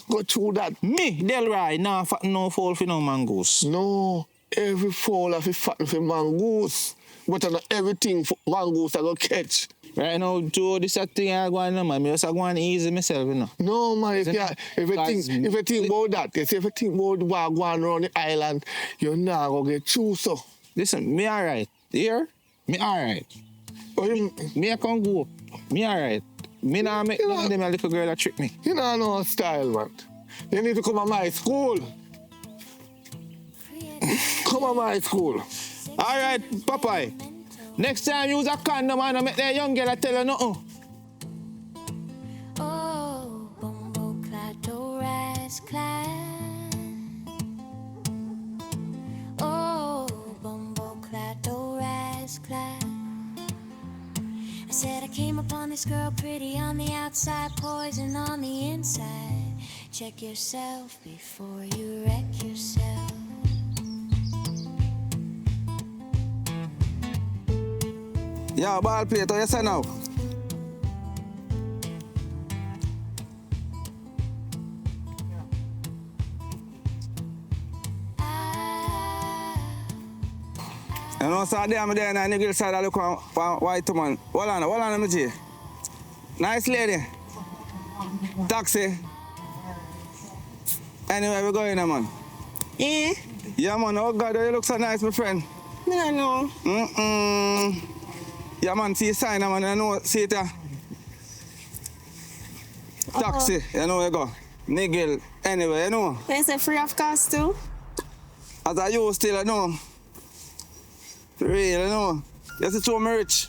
M: go through that.
D: Me, Delroy, nah, fat no fall for no mongoose.
M: No, every fall have a fat for mongoose. But not everything for mongoose I go catch.
D: Right now, Joe, this a thing I go on, man. I just go on easy myself, you know.
M: No, man, if you think about that, if you think about what go on around the island, you're not going to get through, so.
D: Listen, me all right. You hear? Me all right. Me I can go. Me all right. Me not make none of them a little girl that trick me.
M: You know no style, man. You need to come to my school. Come to my school.
D: All right, Popeye. Next time you use a condom and make that young girl tell you nothing.
E: Oh, bombo clado rasclan. Oh, bombo clado rasclan. I said I came upon this girl pretty on the outside, poison on the inside. Check yourself before you wreck yourself.
D: Yeah, ball play to yes or no? You know, so I'm there and I Negril side I look on white woman. Hold on, MG. Nice lady. Taxi. Anyway, we're going, man.
H: Yeah?
D: Yeah, man. Oh, God, you look so nice, my friend.
H: I know.
D: Yeah, man, see a sign, man. I know, see it. Taxi, you know where you go. Negril, anyway, you know.
H: Is it free of cost too?
D: As I use still, I know. Real, you know. You see, so me rich.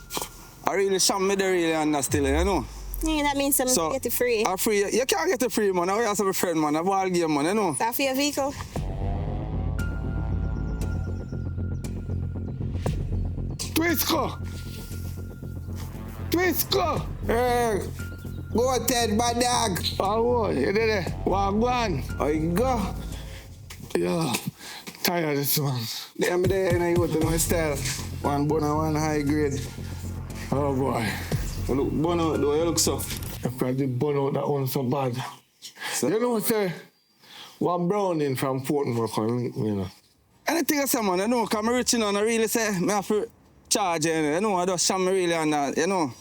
D: I really sham me the really and that still, you know.
H: Yeah, that means I'm get it free.
D: I free. You can't get it free, man. I have a friend, man. A ball game, man, you know.
H: Is that for your vehicle?
M: Twisco!
A: Hey, go Ted, bad dog.
M: Oh, you did it. Wagwan.
A: I go.
M: Yeah, tired of this one.
A: Them there and I go to my style. One bono, one high grade.
M: Oh boy.
A: You look bono, do you look so?
M: If I did bono that one so bad. So, you know, sir, one browning from Portmore coming, you know.
D: Anything I say, man, you know, because I'm rich, you know, and I really say, I have to charge, you know, I just sham me really on that, you know.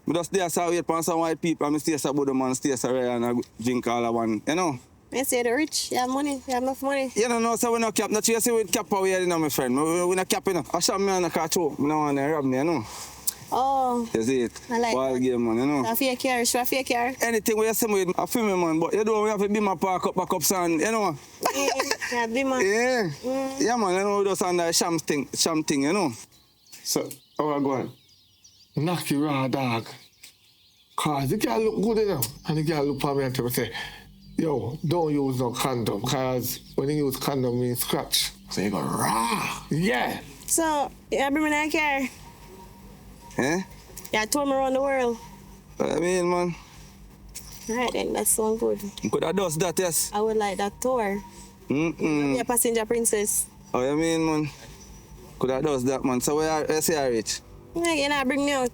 D: I just stay so wait for some white people, and I stay so good, man, stay so rare, and I drink all I want, you know.
H: I say the rich, you have money, you have enough money.
D: You don't know, so we no cap, not you see we cap away, you know, my friend. We no cap, you know. I sham me on the car too, I don't want to rob me, you know.
H: Oh.
D: You see it?
H: I like
D: ball
H: that.
D: Game, man, you know.
H: I feel care, should I feel care?
D: Anything where you see me, I feel me, man, but you don't have to be my park up, back up, son, you know.
H: Yeah, be man.
D: Yeah. Yeah, man, you know, just on that sham thing, you know.
M: So, how I go on? Knock you raw dog. Cause the girl look good enough. And the girl look at me and tell me, say, yo, don't use no condom. Cause when you use condom, means scratch. So you go raw. Yeah.
H: So, you bring me that car?
D: Eh?
H: Yeah, tour me around the world.
D: I mean, man.
H: Alright then, that sounds good.
D: You could have done that, yes.
H: I would like that tour. Be a passenger princess.
D: Oh, you mean, man? Could have done that, man. So where say I reach?
H: Yeah, you know, bring me out.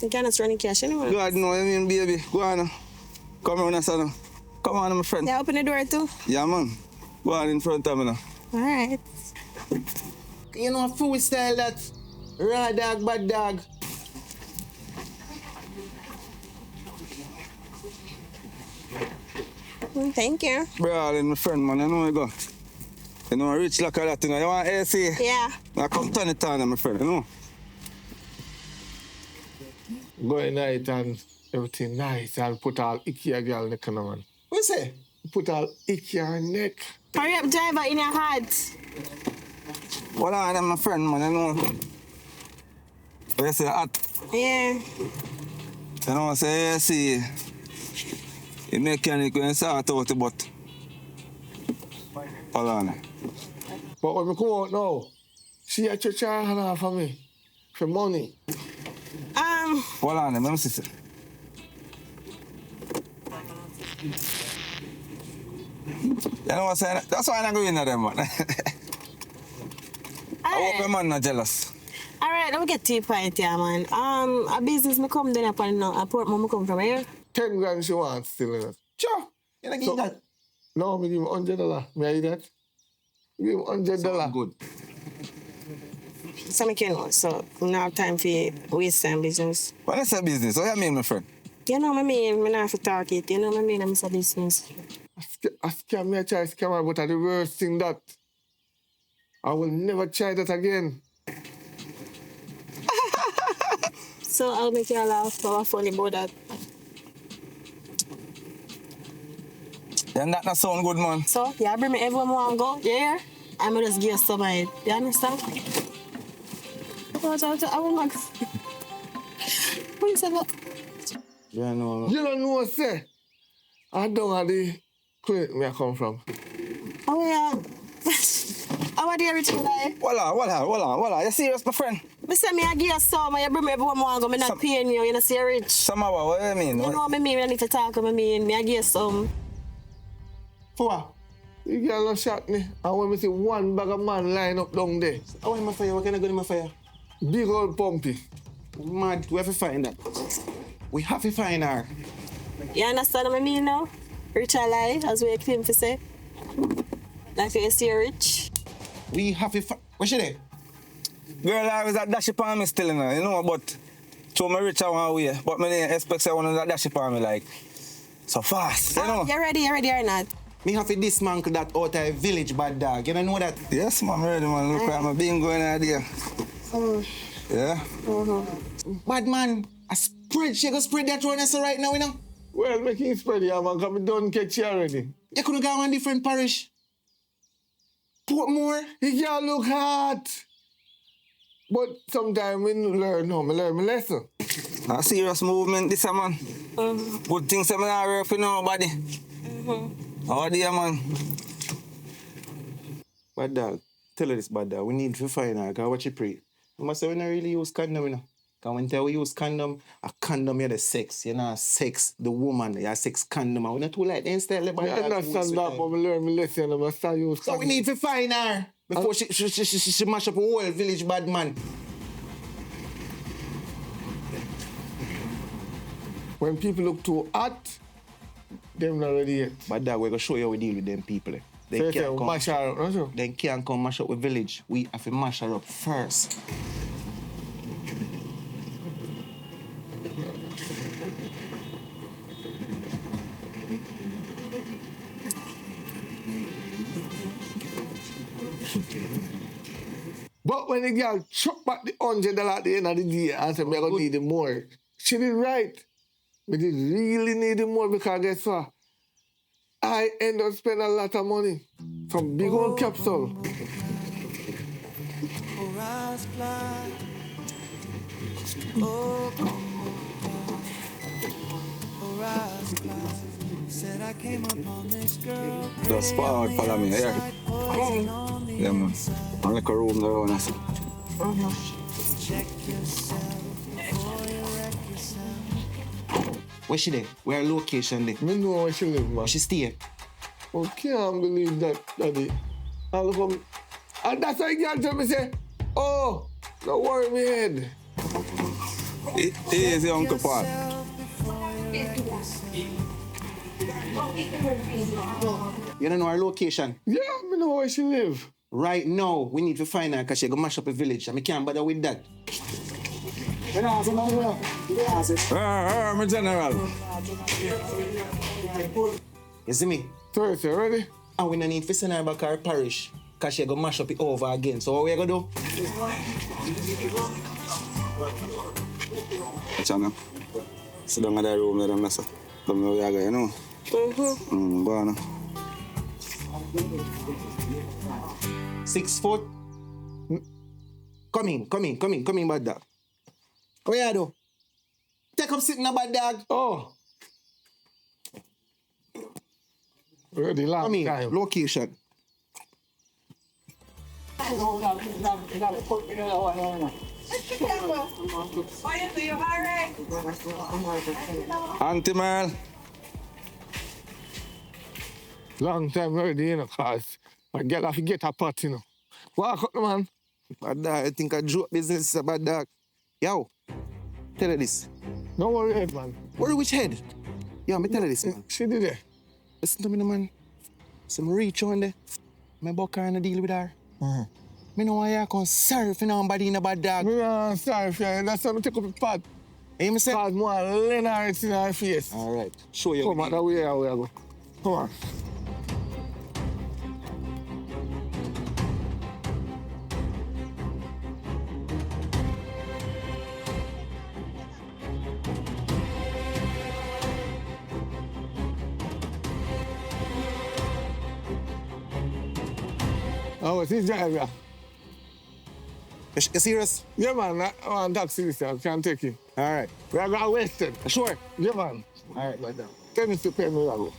H: You can't run cash anymore.
D: God, no, I mean, baby. Go on. Come on, son. Come on, my friend.
H: Yeah, open the door too.
D: Yeah, man. Go on in front of me now.
H: Alright.
A: You know, food style that raw dog, bad dog.
H: Thank you.
D: Bro, my friend, man. I know you go. You know, rich like that, you know. You want AC?
H: Yeah.
D: Now come turn it on, my friend, you know.
M: Go in night and everything nice and put all icky a girl neck on the man.
A: What say?
M: Put all icky on her neck.
H: Hurry up, driver, in your heart.
D: What on, my friend, man, you know. You say hot?
H: Yeah.
D: You know, say AC. The mechanic when you start out the butt. Hold on.
M: But when we come out now, she had to charge her for me. For money.
K: Hold on, let me see. You know what I'm saying? That's why I'm not going to them, man. I hope your man not jealous.
N: Alright, let me get to your point here, man. A business me come down upon now. A Portmore me come from here.
M: 10 grand she wants still in it.
A: Sure. You don't give that.
M: No, me give him $100. May I eat that? Give him $100.
A: Good.
N: So I can know. So I don't have time for waste time business.
K: What is a business? What you mean, my friend?
N: You know what I mean? I don't have to talk it. You know what I mean? I'm a business.
M: I scam me, I try to scam her, but the worst thing that I will never try that again.
N: So I'll make you laugh. So funny about that.
K: And that not sound good, man.
N: So, yeah, bring me everyone want to go. Yeah? I'm going to just give you some of it. You understand? I will not. What you say, what?
K: Yeah, no.
M: You don't know what say. I don't know the clinic where I come from.
N: Oh, yeah. How are you everything like?
K: Voila. You serious, my friend?
N: I say me I give you some, you bring me everyone want to go. I'm not paying you, you know, see you rich.
K: Somehow, what do you mean?
N: You know what I mean? I need to talk with me. I give you some.
M: For what? You girl no shot me. And when we see one bag of man line up down there.
A: How am I fire? What can I go in my fire?
M: Big old pumpy.
A: Mad, we have to find that. We have to find her.
N: You understand what I mean now? Rich or lie, as we claim to say. Like you see you rich.
A: We have to find. Where's she there?
K: Girl, I was at dash upon me still, you know, but so me rich I want way. But me didn't expect someone to dash upon me like so fast, you know.
N: You ready or not?
A: Me have to dismantle that outer village, bad dog. You don't know that?
K: Yes, man, I'm ready, man. Look at my bingo in there. Yeah?
A: Bad man, she go spread that around us right now, you know?
M: Well, make him spread here, man, because we don't catch you already.
A: You could have gone on different parish. Portmore.
M: He can't look hot. But sometimes we learn my lesson.
K: A serious movement, this, man. Good things I'm not work for nobody. Oh, dear, man.
A: Bad dog, tell her this, bad dog. We need to find her, because what you pray. You must say we don't really use condom, you know. Because when we use condom, a condom, you're the sex. You know, sex, the woman, you're sex condom. And we're not too like the instead.
M: I understand that, but I learn my lesson and I start use condom.
A: So we need to find her before she mash up a whole village, bad man.
M: When people look too hot, them not ready yet.
A: But dog, we're going to show you how we deal with them people. They can't come mash her up, no? They can't come mash up with village. We have to mash her up first.
M: But when the girl chuck back the $100 at the end of the day and said, I'm going to need it more, she did right. We did really need it more because guess what? I end up spending a lot of money. Some big old capsule.
K: Just forward, follow me, here. Yeah, man. I'm like a room there, when I say.
A: Where she there? Where location there?
M: Me know where she live, man.
A: She stay?
M: I can't believe that, Daddy. And that's why the girl tell me, say, oh, don't worry me head.
K: Easy, Uncle Paul.
A: You don't know her location?
M: Yeah, I know where she live.
A: Right now, we need to find her because she going to mash up a village and we can't bother with that.
K: My general.
A: You see me?
M: Thursday, ready?
A: And we don't need to send her back to our parish because she going to mash up it over again. So what we going to do?
K: Chana. Sit down in that room, let them mess up. Come here, we go, you know? Go on.
A: 6 foot. Come in, bad dog. What you do? Take up sitting, bad dog.
M: Oh. Ready, long
A: come in,
M: time.
A: location.
K: Auntie Merle.
M: Long time already, you know, cause my girl have to get a pot, you know. Walk up, man.
A: Bad dog, I think a joke business is a bad dog. Yo, tell her this.
M: Don't worry head, man.
A: Worry which head? Yo, me tell her this, man.
M: She did it.
A: Listen to me, no, man. Some reach on there. Me buck her and I deal with her. Me know why I can serve nobody in a bad dog.
M: Me not sorry for you. That's why I take up the pot.
A: Hey, me say?
M: Cause more Leonard in her face.
A: All right. Show you.
M: Come on, that way I go. Come on. Oh, it's his driver.
A: You serious?
M: Yeah, man. I want taxi this time. Can't take it.
A: All right.
M: We are going wasted.
A: Sure.
M: Yeah, man.
A: All right, right down.
M: Tell me to pay me, we go.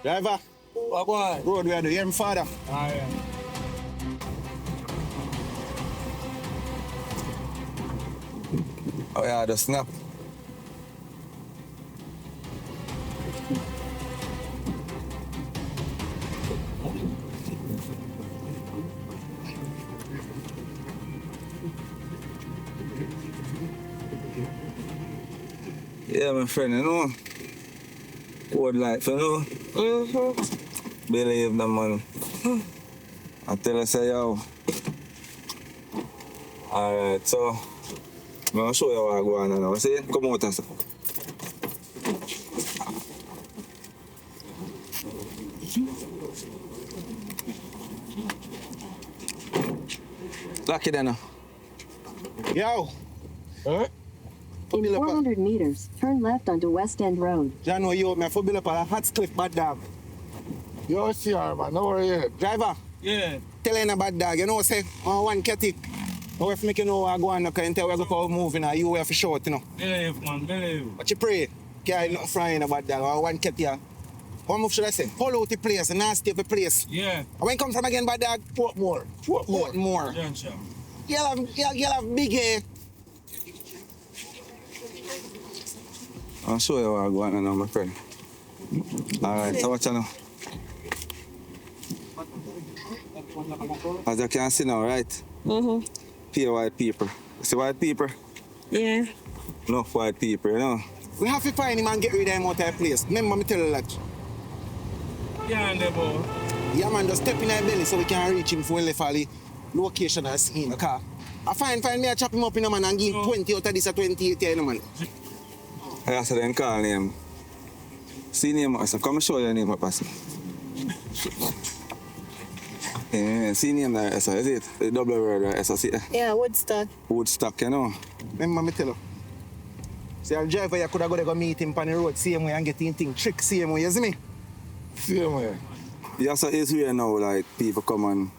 A: Driver.
K: What boy?
A: Road we are doing. Hear me, father.
K: Ah, yeah. Oh, yeah, the snap. Yeah, my friend, you know. Good life, you know. Believe the man. I tell you, say, yo. Alright, so. I'm going to show you what I'm going on now. See? Come out and stuff. Lock it in now.
A: Yo.
M: Huh?
O: In 400 meters, turn left onto West End Road.
A: John, know you me for build up a hot cliff bad dog.
M: Yo, see her, man. Don't worry head.
A: Driver.
K: Yeah.
A: Tell her a bad dog. You know say, one ketik. How if make you know I go on, can tell we go for moving, you have to short, you know.
K: Believe, man, believe.
A: But you pray. Can't not frying a bad dog. One ketik. What move should I say? Pull out the place and not stay the place.
K: Yeah.
A: When you come from again, bad dog?
M: Portmore.
A: Portmore.
K: Yeah, sure.
A: You'll have big hair.
K: I'll show you what I'm going on now, my friend. Alright, so watch out now. As you can see now, right? Pure white people. See white people?
I: Yeah.
K: Enough white people, you know?
A: We have to find him and get rid of him out of the place. Remember me tell you that.
K: Yeah, and the boy.
A: Yeah, man, just step in our belly so we can reach him for the location and see him. Okay? I find me, I chop him up in a man and give him 20 out of this or 28 here, man.
K: I said then call name. See name, I said, come show your name, Papa. Yeah, see name there, is it? The double word, right? See it?
I: Yeah, Woodstock.
K: Woodstock, you know?
A: Remember me tell you. See, our driver, you could have go meet him on the road, same way and get him thing, trick same way, you see me?
M: Same way.
K: Yeah, so it's here now, like, people come and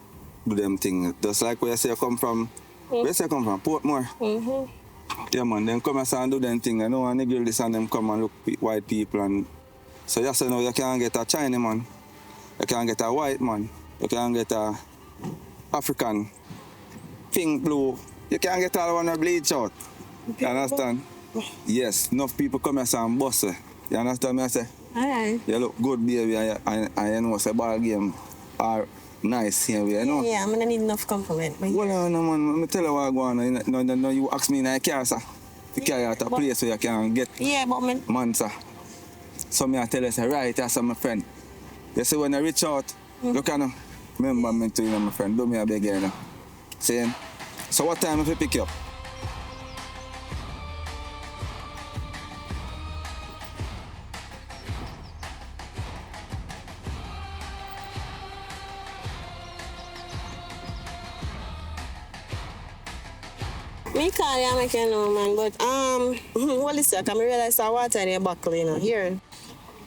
K: do them things. Just like where you say you come from, where you say you come from? Portmore? Yeah, man, them come and do them thing. I know, and Negril this and them come and look white people. And so you say, no, you can't get a Chinese man. You can't get a white man. You can't get a African, pink, blue. You can't get all one that bleach out. You understand? Yes, enough people come here and bust. You understand me? I say?
I: Alright.
K: You look good, baby, and you know, it's a ball game are nice here, you know?
I: Yeah, I'm gonna need enough compliment.
K: Well, no, man, let me tell you what I go on. No, you ask me in a car, sir. To carry out a place where you can get man, sir. So me I tell you, say, right, that's my friend. You see, when I reach out, look at remember me to you, my friend. Do me a beg you, know. See? So what time if you pick you up?
I: Me can't make you know, man, but what is that? I realize that water in your buckle, you know, here.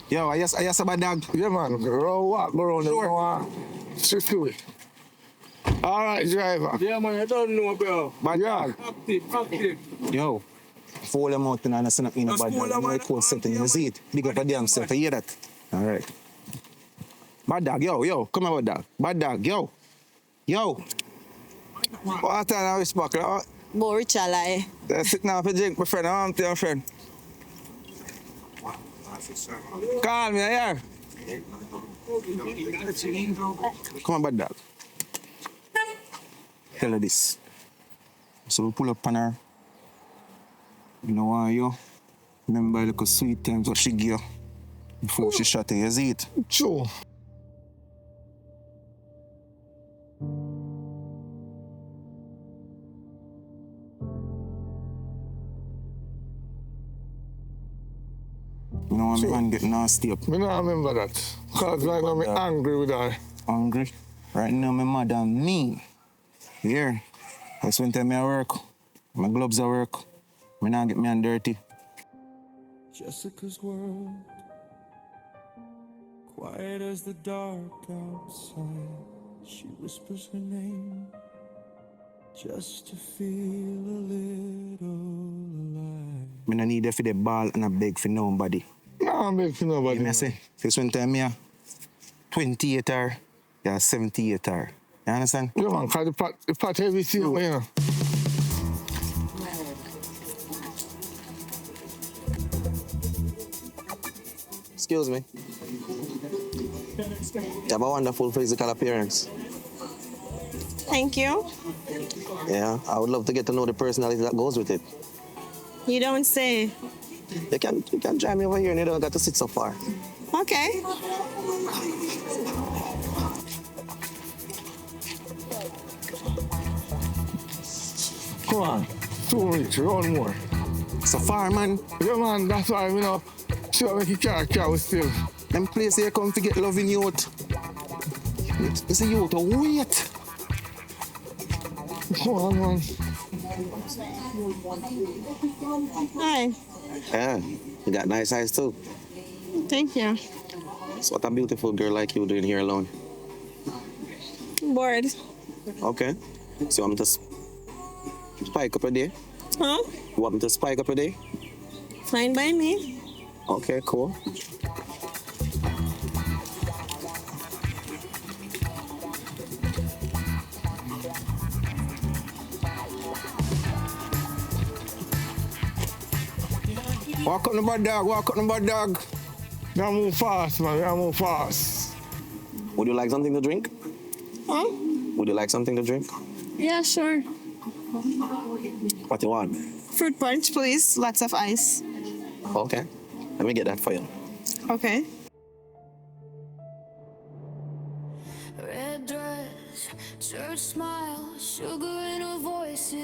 A: Yo, I just about dog.
M: Yeah, man, go around the just do it. All right, driver.
K: Yeah, man, I don't know, bro.
A: Bad dog.
K: Active.
A: Yo, fall them out and I not in a bad dog. I'm like cool setting. You see it? Big up a damn self. You hear that? All right. Bad dog, yo, come on, bad dog. Bad dog, yo.
K: What time are we smoking?
H: Bo Richard lie.
K: Sit now for drink, my friend. I'm to your friend. Call me here.
A: Come on, bad dog. Tell her this. So we pull up on her. You know why, yo? Remember the sweet times what she give you before she shot you, you see it?
M: True.
A: You know why my man get nasty up?
M: Me don't remember that. Because right now I'm angry with her.
A: Angry? Right now my mother mean. Here. That's when time I work. My gloves are work. Me not get me on dirty.
L: Jessica's world, quiet as the dark outside. She whispers her name just to feel a little alive.
A: Me no need her for the ball and I beg for nobody.
M: No, I beg for nobody.
A: I say, this one time me 28 hour, yeah 78 hour. You understand?
M: Yeah, man, because the pot heavy too, you know.
P: Excuse me. You have a wonderful physical appearance.
H: Thank you.
P: Yeah, I would love to get to know the personality that goes with it.
H: You don't say.
P: You can drive me over here and you don't got to sit so far.
H: Okay.
M: Come on. 2 weeks, one more.
A: So far, man.
M: Yeah, man, that's why, you know, sure make you carry with still.
A: Them place here come to get loving youth. It's a youth, wait.
M: Come on, man.
H: Hi.
P: Yeah, you got nice eyes too.
H: Thank you.
P: So what a beautiful girl like you doing here alone?
H: Bored.
P: Okay. So you want me to spike up a day?
H: Huh?
P: You want me to spike up a day?
H: Fine by me.
P: Okay, cool.
A: Walk up the bad dog, walk up the bad dog.
M: Now move fast, man, now move fast.
P: Would you like something to drink?
H: Huh?
P: Would you like something to drink?
H: Yeah, sure.
P: What you want?
H: Fruit punch, please. Lots of ice.
P: Okay. Let me get that for you.
H: Okay.
E: Red dress, church smile, sugar in her voice.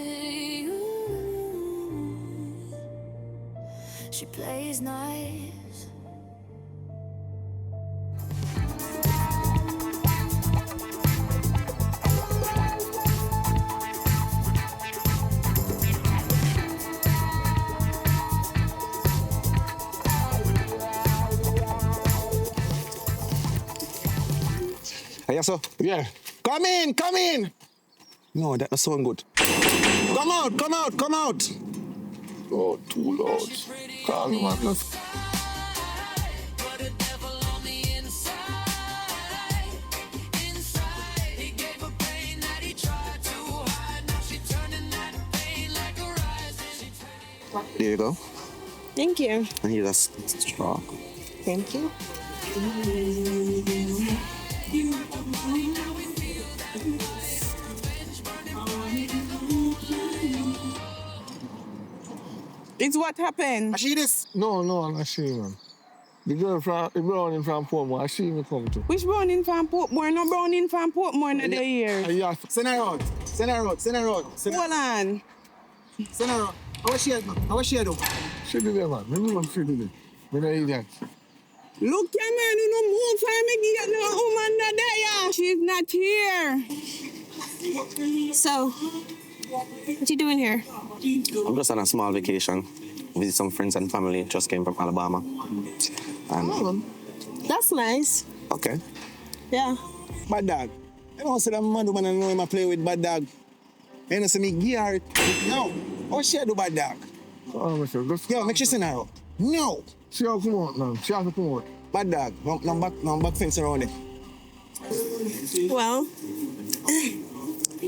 E: She plays nice.
A: Hey, so?
M: Yeah.
A: Come in. No, that doesn't sound good. Come out.
M: Oh, too loud. Calm, man. Let's...
P: There you go.
H: Thank you.
P: And here's a straw.
H: Thank you.
J: It's what happened.
A: I see this.
M: No, not she, man. The girl from, the browning from Portmore, I see me come to.
J: Which browning from Portmore? No browning from Portmore in the year.
M: Yeah.
A: Send her out.
J: Hold on.
A: Send her out. How was she do?
M: She did it, man. Remember what she did it. Me no idiot.
J: Look, man, you know, move for me get no woman there. She's not here.
H: So, what you doing here?
P: I'm just on a small vacation. Visit some friends and family. Just came from Alabama. And
H: That's nice.
P: okay.
H: Yeah.
A: Bad dog. I don't see that man woman and know him I play with bad dog. You know, see me gear. No. How she do bad dog?
M: Oh, myself. Just...
A: Yo, make sure send her out. No.
M: She have to come out, man. She have to come out.
A: Bad dog. No back fence around it.
N: Well,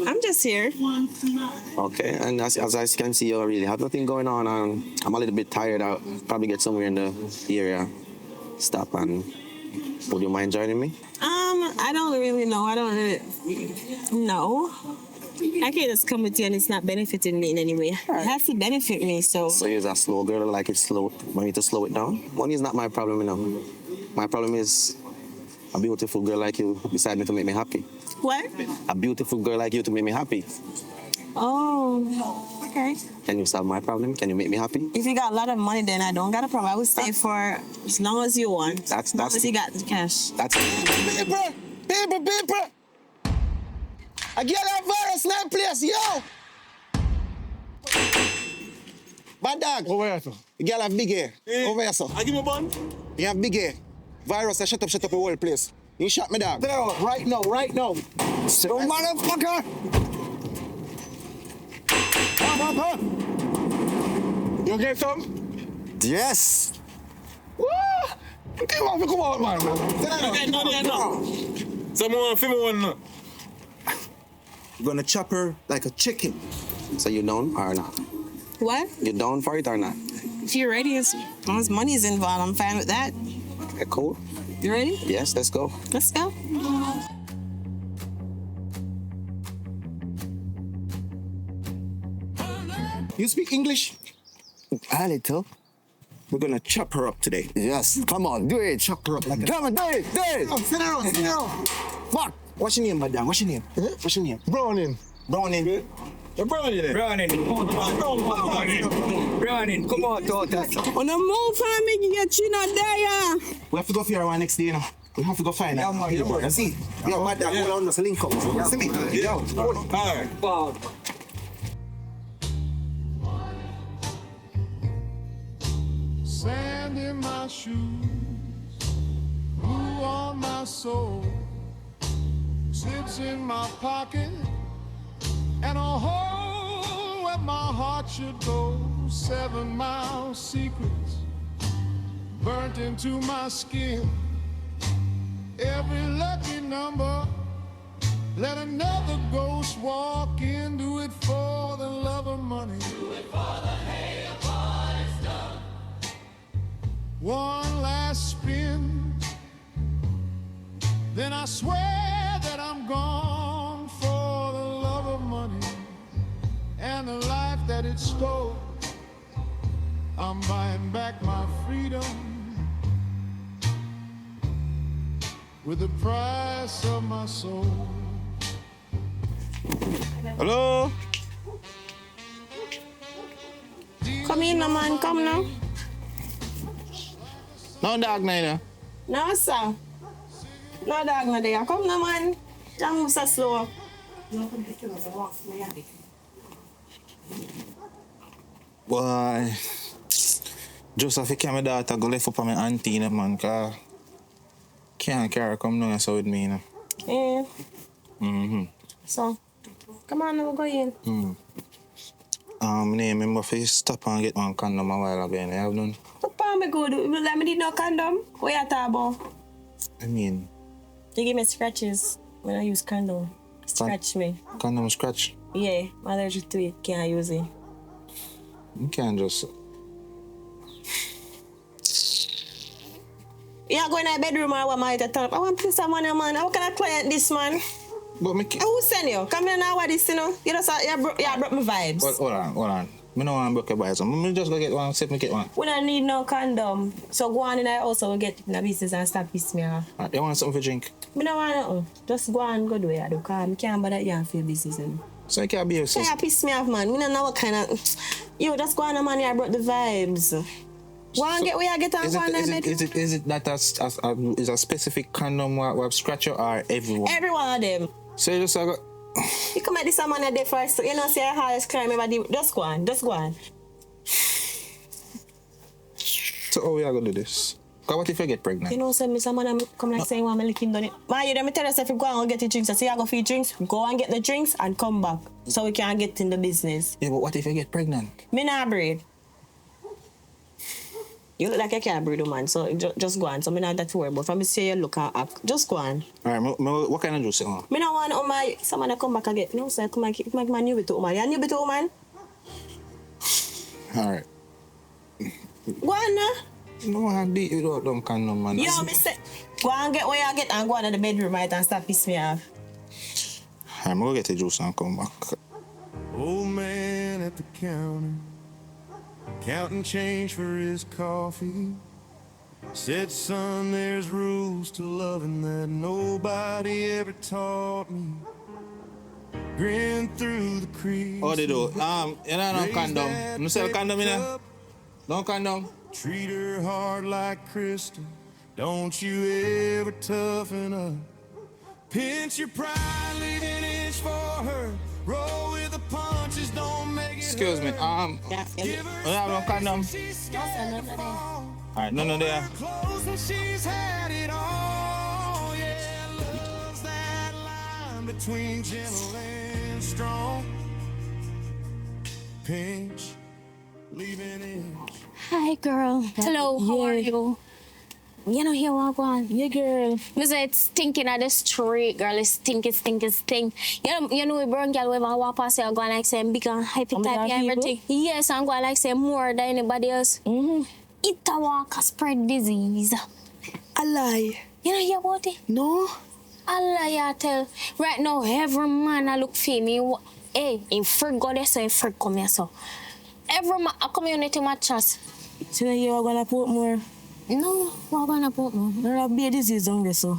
N: I'm just here.
P: Okay, and as I can see, you really have nothing going on. I'm a little bit tired. I'll probably get somewhere in the area. Stop and would you mind joining me?
N: I don't really know. I don't really know. I can't just come with you and it's not benefiting me in any way. It has to benefit me, so.
P: So you're a slow girl, like it's slow. Want me to slow it down? Money is not my problem, you know. My problem is a beautiful girl like you beside me to make me happy.
N: What?
P: A beautiful girl like you to make me happy.
N: Oh, okay.
P: Can you solve my problem? Can you make me happy?
N: If you got a lot of money, then I don't got a problem. I will stay for as long as you want. As long as you got the cash.
P: That's
A: People! I get that virus in that place, yo! Bad dog.
M: Over here, sir.
A: You girl have big hair. Over here, sir.
M: I give me a bun.
A: You have big hair. Virus, shut up the whole place. You shot me, dog. Right now. So, motherfucker!
M: You get some?
A: Yes.
M: Woo! Come on, man. No. Someone, film one.
A: You're gonna chop her like a chicken.
P: So you down or not?
N: What?
P: You down for it or not?
N: If you're ready, as long as money is involved, I'm fine with that.
P: Okay, cool.
N: You ready?
P: Yes, let's go.
N: Let's go.
A: You speak English?
Q: A little.
A: We're gonna chop her up today.
Q: Yes, come on, do it.
A: Chop her up like
Q: Come on, do it.
A: Sit down. Fuck. What's your name, madam? What's your name? What's your name?
M: Browning.
A: Browning.
M: You're Browning.
Q: Browning, come on, daughter.
N: On the move, family, get you not there.
A: We have to go for your one next day, you know. We have to go find her. You see? Yo, madam, hold on, let's link up. You see me? Yo, hold on.
Q: All right. Wow.
L: Sand in my shoes, glue on my soul, sits in my pocket, and a hole where my heart should go. 7-mile secrets burnt into my skin. Every lucky number, let another ghost walk in. Do it for the love of money. Do it for the hate of what it's done. One last spin, then I swear that I'm gone for the love of money and the life that it stole. I'm buying back my freedom with the price of my soul.
A: Hello?
N: Come in, no man, come now.
A: No dog, neither.
N: No, sir. No dog, no there. Come now, man. Don't move so slow.
A: Boy. Joseph, you can't my daughter go left up on my auntie, you know, man, cause can't carry her come down so with me, you know.
N: Yeah.
A: Mm-hmm.
N: So, come on, now, go in.
A: Remember if you stop and get one condom a while ago, you have none?
N: What part me good? Let me need no condom. What you talking about?
A: I mean...
N: You give me scratches when I use condom. Scratch me.
A: Condom scratch?
N: Yeah, I'm allergic to it. Can't use it.
A: You can't just...
N: You go in the bedroom or what, man? I want to play some money, man. How can I client this, man?
A: But me
N: who send you? Come here now, what this, you know? You just broke my vibes.
A: Hold on. I don't want to break your vibes. I'm just go get one, see if I get one.
N: We don't need no condom. So go on in there also get in the business and stop pissing me off.
A: You want something to drink?
N: I don't want nothing. Just go on go do it. Because I can't bother you for your business.
A: So you can't be yourself?
N: You piss me off, man. I don't know what kind of... Yo, just go on, man. I brought the vibes. Go on, get where you get on.
A: Is it that is a specific condom where scratch your or everyone?
N: Every one of them.
A: So you just got...
N: You come at this man a day first, you know, say a highest crime ever did. Just go on.
A: So how we are gonna do this? Because what if you get pregnant?
N: You know, so me some man come like saying want me lick him done it. Man, you let me tell yourself if you go and get the drinks. I say you go for drinks, go and get the drinks and come back. So we can get in the business.
A: Yeah, but what if you get pregnant?
N: Me not breed. You look like you can't breathe, man. So just go on. So I'm not that worried. But if I see you look and act, just go on.
D: Alright, what kind of juice you want?
N: Me no want my someone to come back again. No, sir, come and make my new bit to man. You new bit to man?
D: Alright.
N: Go on now.
D: No, I beat you without them condom, man.
N: Yo, me say, go and get what you get and go on to the bedroom, right, and stop piss me off.
D: I'm gonna get the juice and come back.
L: Old man at the counter, counting change for his coffee. Said, son, there's rules to loving that nobody ever taught me. Grin through the crease.
D: Oh, they do. You know, no condom. You sell condom in there? No condom.
L: Treat her hard like crystal. Don't you ever toughen up. Pinch your pride, leave an inch for her. Roll with the punches, don't make it.
D: Excuse me. You have no condom? Alright, none there.
L: Close and she's had it all. Yeah, love's that line between gentle and strong. Pinch, leave an inch.
H: Hi, girl. Hello, how are you? You know, here walk on. Yeah, girl. Me say it's stinking at the street, girl. It's stink. You know, a brown girl when I walk past you, I go like say big and hyper type and everything. Yes, I'm going like say more than anybody else. It a walk a spread disease.
I: A lie.
H: You know hear about it?
I: No.
H: A lie I tell. Right now, every man I look for me. Hey, in Fred go there, so in Fred come here, so. Every man, a community matches.
I: So you are going to Portmore?
H: No, we're going to Portmore.
I: There will be a disease down there, so.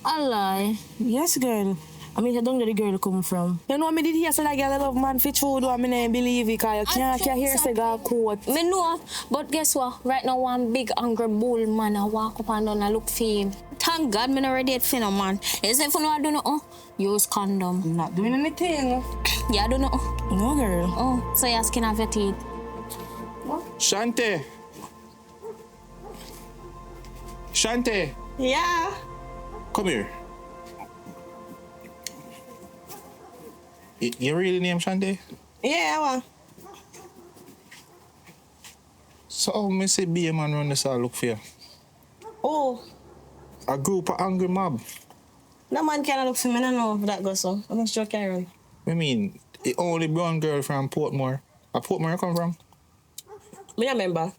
H: A lie.
I: Yes, girl. I mean, don't where the girl come from. You know, I did hear say that girl love man for food, I don't believe it, because you can't hear say God quote.
H: Me know, but guess what? Right now, one big angry bull man, I walk up and down and look for him. Thank God, me not ready for no man. Is if you know I don't know, use condom.
I: I'm not doing anything.
H: Yeah, I don't know.
I: No, girl.
H: Oh, so your skin have your teeth.
D: Shante. Shante.
N: Yeah.
D: Come here. You really name Shante?
N: Yeah, I want.
D: So, me say be a man run this all look for you.
N: Oh.
D: A group of angry mob.
N: No man cannot look for me, I don't know if that goes so. I'm not sure carry.
D: I mean, the only brown girl from Portmore. A Portmore you come from?
N: Me not remember.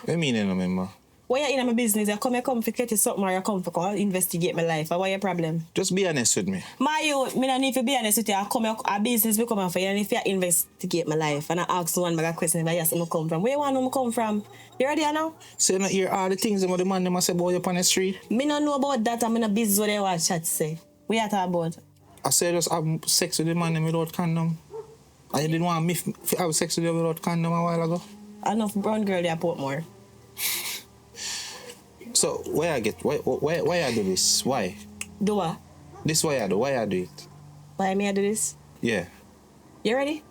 D: I mean, I don't remember.
N: Why you in my business? You come for get something or you come for investigate my life. What's your problem?
D: Just be honest with me.
N: Me don't need to be honest with you. I come a business we come for you and if you investigate my life and I ask one bag question if I ask me come from. Where you want me come from? You ready now?
D: So you not hear all the things about the man them say about you on the street?
N: Me don't know about that. I'm in a business what they want chat say. What you talk about?
D: I say just have sex with the man them without condom. And you didn't want me to have sex with you without condom a while ago?
N: Enough brown girl there Portmore.
D: So why I do this? Why?
N: Do what?
D: This why I do. Why I do it?
N: Why me I do this?
D: Yeah.
N: You ready?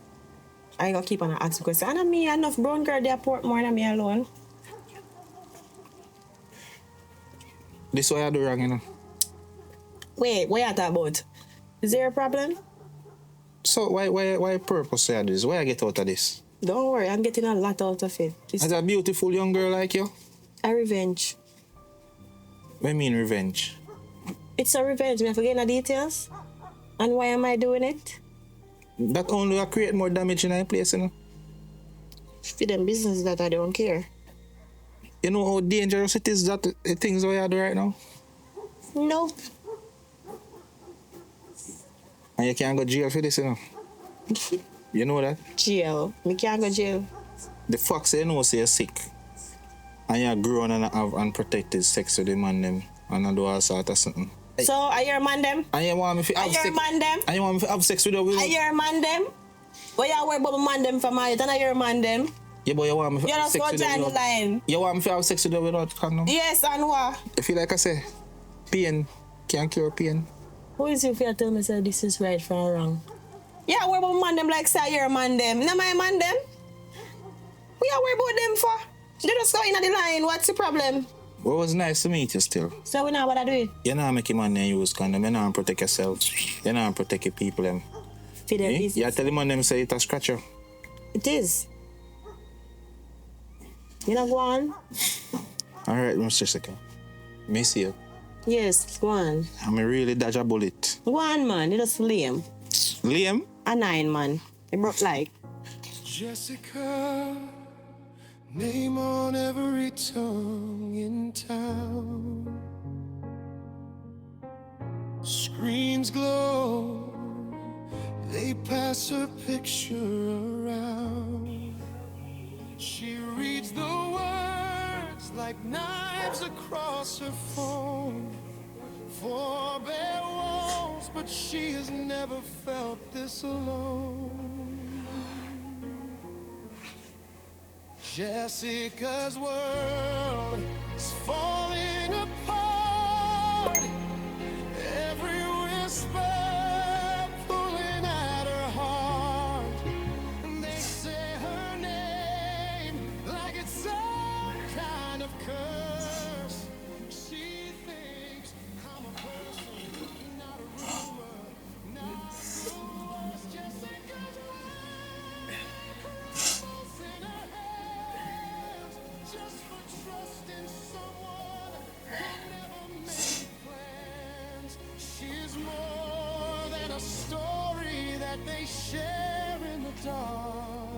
N: I ain't gonna keep on asking questions. I know me enough brown girl there Portmore than me alone.
D: This why I do wrong, you know.
N: Wait, what you talk about? Is there a problem?
D: So why purpose I do this? Why I get out of this?
N: Don't worry, I'm getting a lot out of it.
D: As a beautiful young girl like you?
N: A revenge.
D: What do you mean revenge?
N: It's a revenge. Me forget the details. And why am I doing it?
D: That only will create more damage in a place, you know.
N: For them business that I don't care.
D: You know how dangerous it is that the things we are doing right now?
N: No.
D: And you can't go jail for this, you know. You know that?
N: Jail. Me can't go jail.
D: The fact say you know say you're sick. And you're grown and have unprotected sex with the man them and do all sort of something.
N: So are you a man them?
D: And you want me to have sex? And you want me to have sex with you?
N: Are you a man them? What you worry about man them for my? Then are you a man them?
D: Yeah, but you want me to have sex with you
N: without...
D: You want me to have sex with you without condom?
N: Yes, and what?
D: You feel like I say, pain can't cure pain.
N: Who is you if you tell me say this is right from wrong? Yeah, worry about man them like say you're a man them. Not my man them. We are worry about them for? They just go in the line. What's the problem?
D: Well, it was nice to meet you still.
N: So we know what I do it?
D: You're not making man them use condom. You're not protect yourself. You're not protect your people them.
N: For their business.
D: You tell the man them say it a scratcher.
N: It is. You know, go on?
A: All right, Mr. Jessica. Miss you.
N: Yes, go on.
A: I'm really dodge a bullet.
N: Go on, man. You just lame.
A: Liam?
N: A 9, man. It broke like.
L: Jessica, name on every tongue in town. Screens glow, they pass her picture around. She reads the words like knives across her phone. Four bare walls, but she has never felt this alone. Jessica's world is falling apart. Every whisper pulling at her heart. And they say her name like it's some kind of curse. She thinks I'm a person, not a rumor, not yours. Jessica's world crumbles in her hands just for trusting someone who never made plans. She's more than a story that they share in the dark.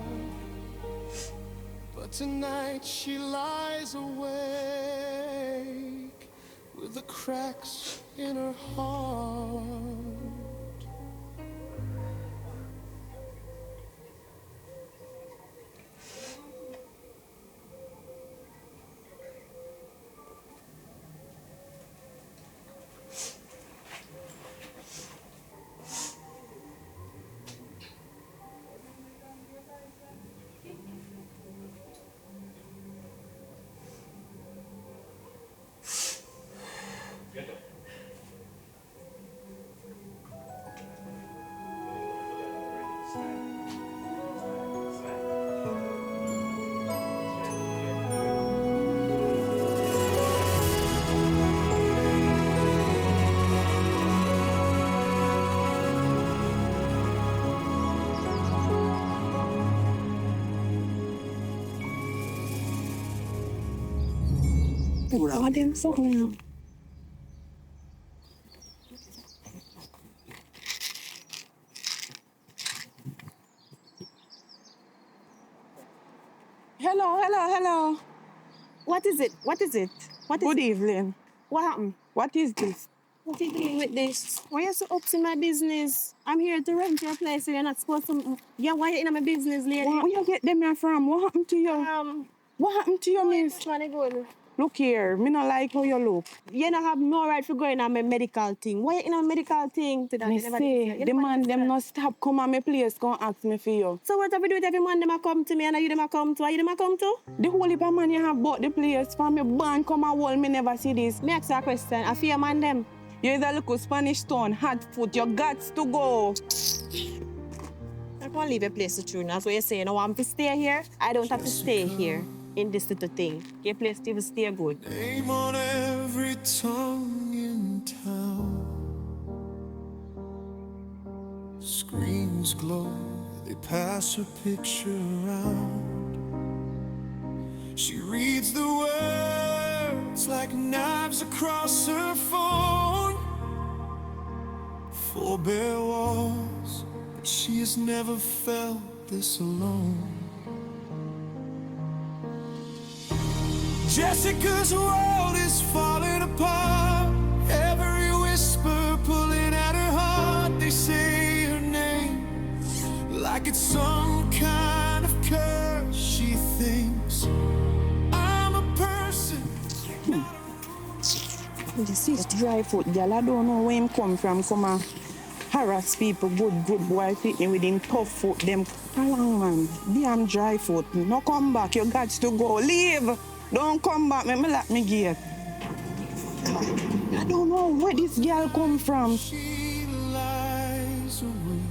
L: But tonight she lies awake with the cracks in her heart.
I: Oh, them so now.
J: Hello.
N: What is it? What is it? What is
J: Good
N: it?
J: evening.
N: What happened?
J: What is this?
N: What are you doing with this? Why are you so up to my business? I'm here to rent your place, so you're not supposed to. Yeah, why are you in my business, lady?
J: Where you get them here from? What happened to you? What happened to you, miss? Look here, me not like how you look.
N: You don't have no right for going on my medical thing. Why you in a medical thing?
J: Me say, the man them not stop come on my place, go ask me for you.
N: So what have you do with every man them a come to me and you them a come to? Are you them a come to?
J: The whole heap of man you have bought the place from me born come and hold me never see this.
N: Me ask you a question. I fear man them.
J: You is a little Spanish town, hot foot, you got to go.
N: I can't leave a place to true. That's what you're saying. I want to stay here. I don't have to stay here in this little thing. Your place still stay good.
L: Name on every tongue in town. Screens glow, they pass her picture around. She reads the words like knives across her phone. Four bare walls, but she has never felt this alone. Jessica's world is falling apart. Every whisper pulling at her heart. They say her name like it's some kind of curse. She thinks I'm a person.
J: This is dry foot, girl. I don't know where him come from. Come and harass people. Good boy fit me with him tough foot. Them along, man. Damn dry foot. No come back. You got to go. Leave. Don't come back, me lock me gate. I don't know where this girl come from.
L: She lies awake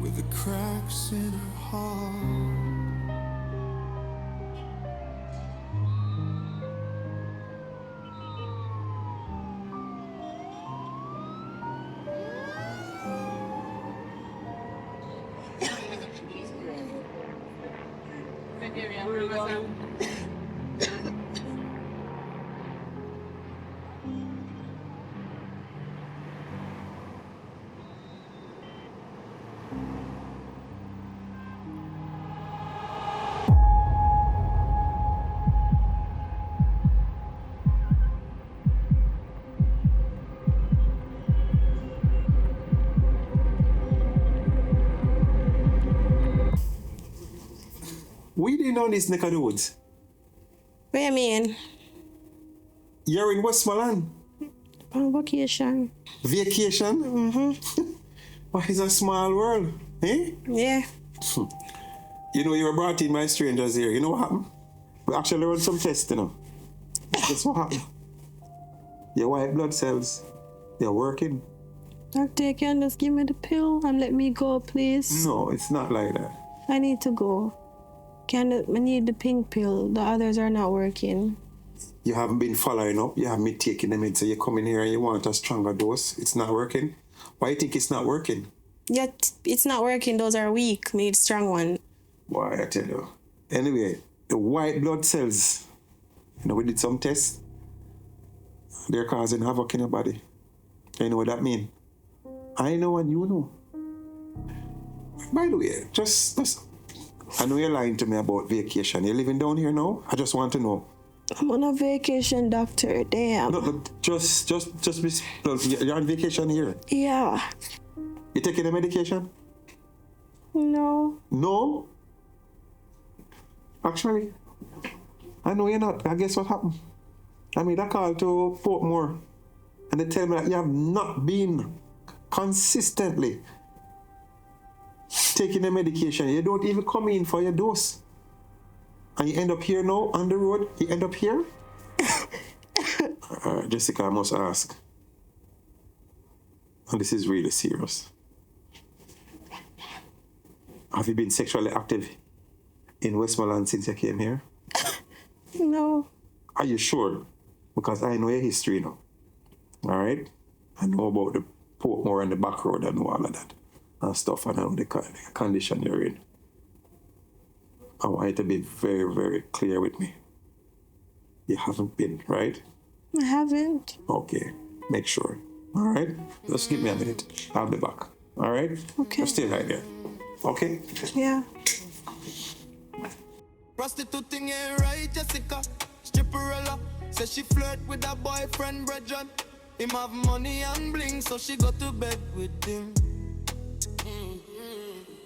L: with the cracks in her heart.
A: We didn't know this neck of the woods.
I: What you mean?
A: You're in Westmoreland.
I: On vacation.
A: Vacation?
I: Mm-hmm.
A: But it's a small world, eh?
I: Yeah.
A: You know, you were brought in by strangers here. You know what happened? We actually run some tests, you know. Guess what happened? Your white blood cells, they're working.
I: Doctor, you can just give me the pill and let me go, please.
A: No, it's not like that.
I: I need to go. I need the pink pill. The others are not working.
A: You haven't been following up. You haven't been taking them in. So you come in here and you want a stronger dose. It's not working. Why do you think it's not working?
I: Yet it's not working. Those are weak. We need strong one.
A: Why, I tell you. Anyway, the white blood cells, you know, we did some tests. They're causing havoc in your body. You know what that means? I know and you know. By the way, just I know you're lying to me about vacation. You're living down here now? I just want to know.
I: I'm on a vacation, doctor. Damn.
A: No, just be... You're on vacation here?
I: Yeah.
A: You taking the medication?
I: No.
A: No? Actually, I know you're not. I guess what happened? I made a call to Portmore and they tell me that you have not been consistently taking the medication. You don't even come in for your dose. And you end up here now, on the road. You end up here? Jessica, I must ask. And this is really serious. Have you been sexually active in Westmoreland since you came here?
I: No.
A: Are you sure? Because I know your history now. All right? I know about the Portmore and the back road and all of that and stuff, and I know the condition you're in. I want you to be very, very clear with me. You haven't been, right?
I: I haven't.
A: Okay. Make sure. All right? Just give me a minute. I'll be back. All right?
I: Okay.
A: Just stay right there. Okay?
I: Yeah.
L: Prostituting ain't right, Jessica. Stripperella says she flirt with her boyfriend, Brethren. Him have money and bling, so she go to bed with him.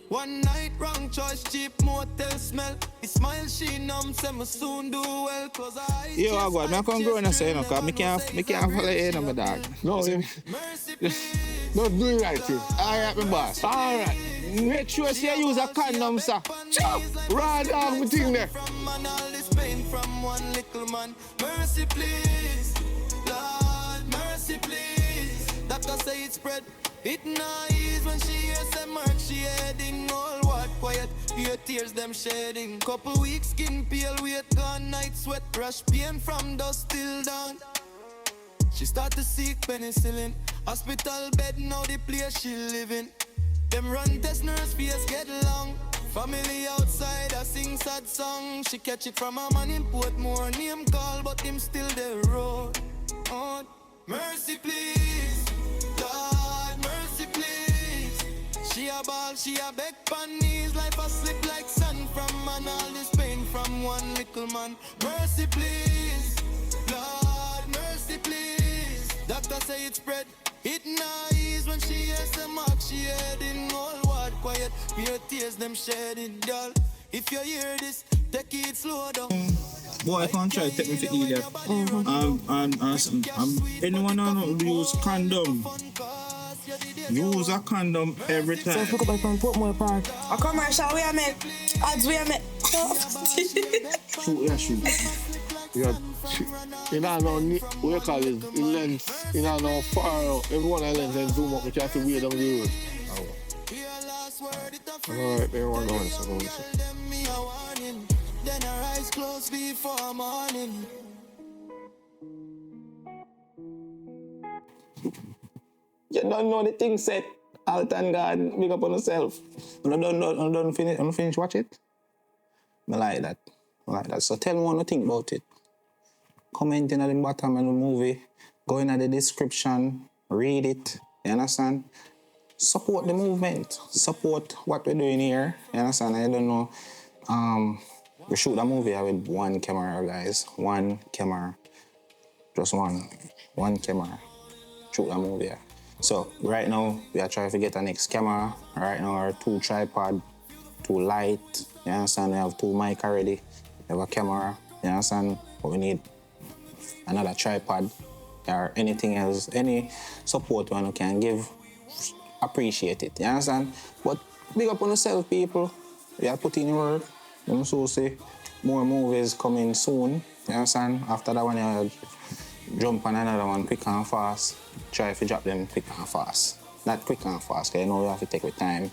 L: One night, wrong choice, cheap motel smell. He smile, she numb, say me soon do well. Cause I
R: yo, I got me come grow and say, you know, cause me can't follow you, my dog.
M: No, don't do it right, here.
R: All right, my boss. All right. Make sure you use a condom, sir.
M: Right off my thing there.
L: From all this pain from one little man. Mercy, please. Lord, mercy, please. Doctor say it spread. It nice when she hears them mark, she heading all what quiet. Your tears them shedding. Couple weeks skin pale, weight gone, night sweat, rush pain from dusk till dawn. She start to seek penicillin. Hospital bed now the place she living. Them run test nurse face get long. Family outside I sing sad song. She catch it from a man in Portmore. Name call but him still the road. Oh, mercy please. God, mercy please. She a ball, she a beg pan knees. Life a slip like sun from man. All this pain from one little man. Mercy please. Lord, mercy please. Doctor say it spread. It nice when she hears the mark. She heading all word quiet. Your tears them shedding, girl. If you hear this, take it slow down.
R: Boy, I can't try to take me to idiot. Anyone who use condom? Use a condom every time.
I: So if we go back on Portmore Park. A commercial we are made. Ads we are made.
R: Shoot.
M: Yeah, you know, we call it lens. You know, far out. Everyone has lens and zoom up, but you have to wait down the road. Alright, everyone going, so go.
L: Then her eyes closed before morning.
D: You don't know the thing set. Alton God, big up on yourself. You don't finish watch it? I like that. like that. So tell me what you think about it. Comment in at the bottom of the movie, go in at the description, read it, you understand? Support the movement, support what we're doing here, you understand? I don't know, we shoot a movie with one camera, guys, one camera, just one camera, shoot a movie. So right now, we are trying to get a next camera, right now our 2 tripod, 2 light, you understand? We have 2 mic already, we have a camera, you understand? But we need another tripod or anything else, any support one can give, appreciate it, you understand? But big up on yourself, people. You have put in your work. You know, so say more movies coming soon, you understand? After that one, you jump on another one quick and fast. Try to drop them quick and fast. Not quick and fast, because you know you have to take your time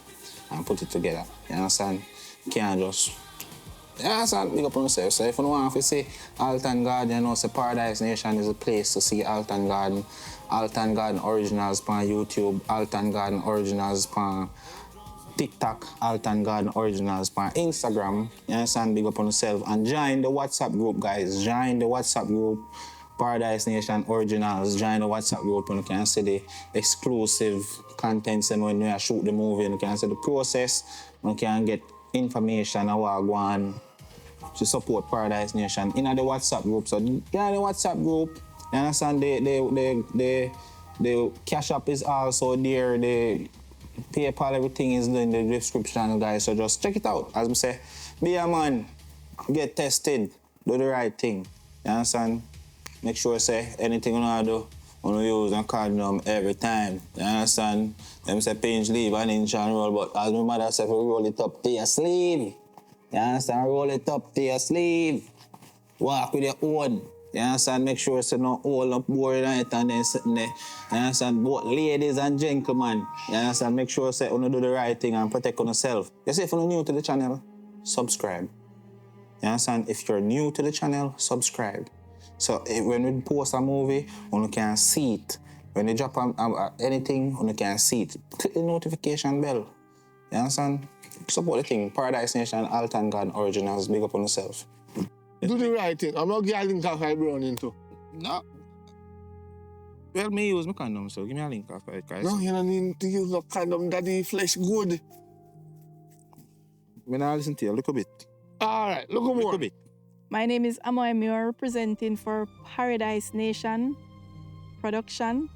D: and put it together, you understand? You can't just... Yeah, so big up on yourself. So if you want to see Alton Garden, you know, say Paradise Nation is a place to see Alton Garden. Alton Garden Originals on YouTube, Alton Garden Originals on TikTok, Alton Garden Originals on Instagram. You understand? Big up on yourself. And join the WhatsApp group, guys. Join the WhatsApp group, Paradise Nation Originals. Join the WhatsApp group and you can see the exclusive contents and when you shoot the movie and you can see the process. You can get information about what go on to support Paradise Nation in the WhatsApp group. So in the WhatsApp group, you understand, the Cash App is also there, the PayPal, everything is in the description, guys. So just check it out. As I say, be a man, get tested, do the right thing. You understand? Make sure say anything you want to do, you use a condom every time. You understand? Them say pinch, leave, and inch and roll, but as my mother said, roll it up to your sleeve. You understand? Roll it up to your sleeve. Walk with your own. You understand? Make sure it's not all up board on it and then sitting there. You understand? Both ladies and gentlemen. You understand? Make sure say you do the right thing and protect yourself. You see, if you're new to the channel, subscribe. You understand? If you're new to the channel, subscribe. So when we post a movie, you can see it. When you drop anything, you can see it. Click the notification bell. You understand? Support the thing. Paradise Nation, Alton Garden Originals. Big up on yourself.
M: Do the right thing. I'm not getting a link off my brown into.
A: No. Well, me use my condom, so give me a link off it, guys.
M: No, you don't need to use no condom. Daddy flesh good.
A: When I listen to you, look a bit.
M: All right, look more.
A: Look a bit.
J: My name is Amoy. I'm representing for Paradise Nation production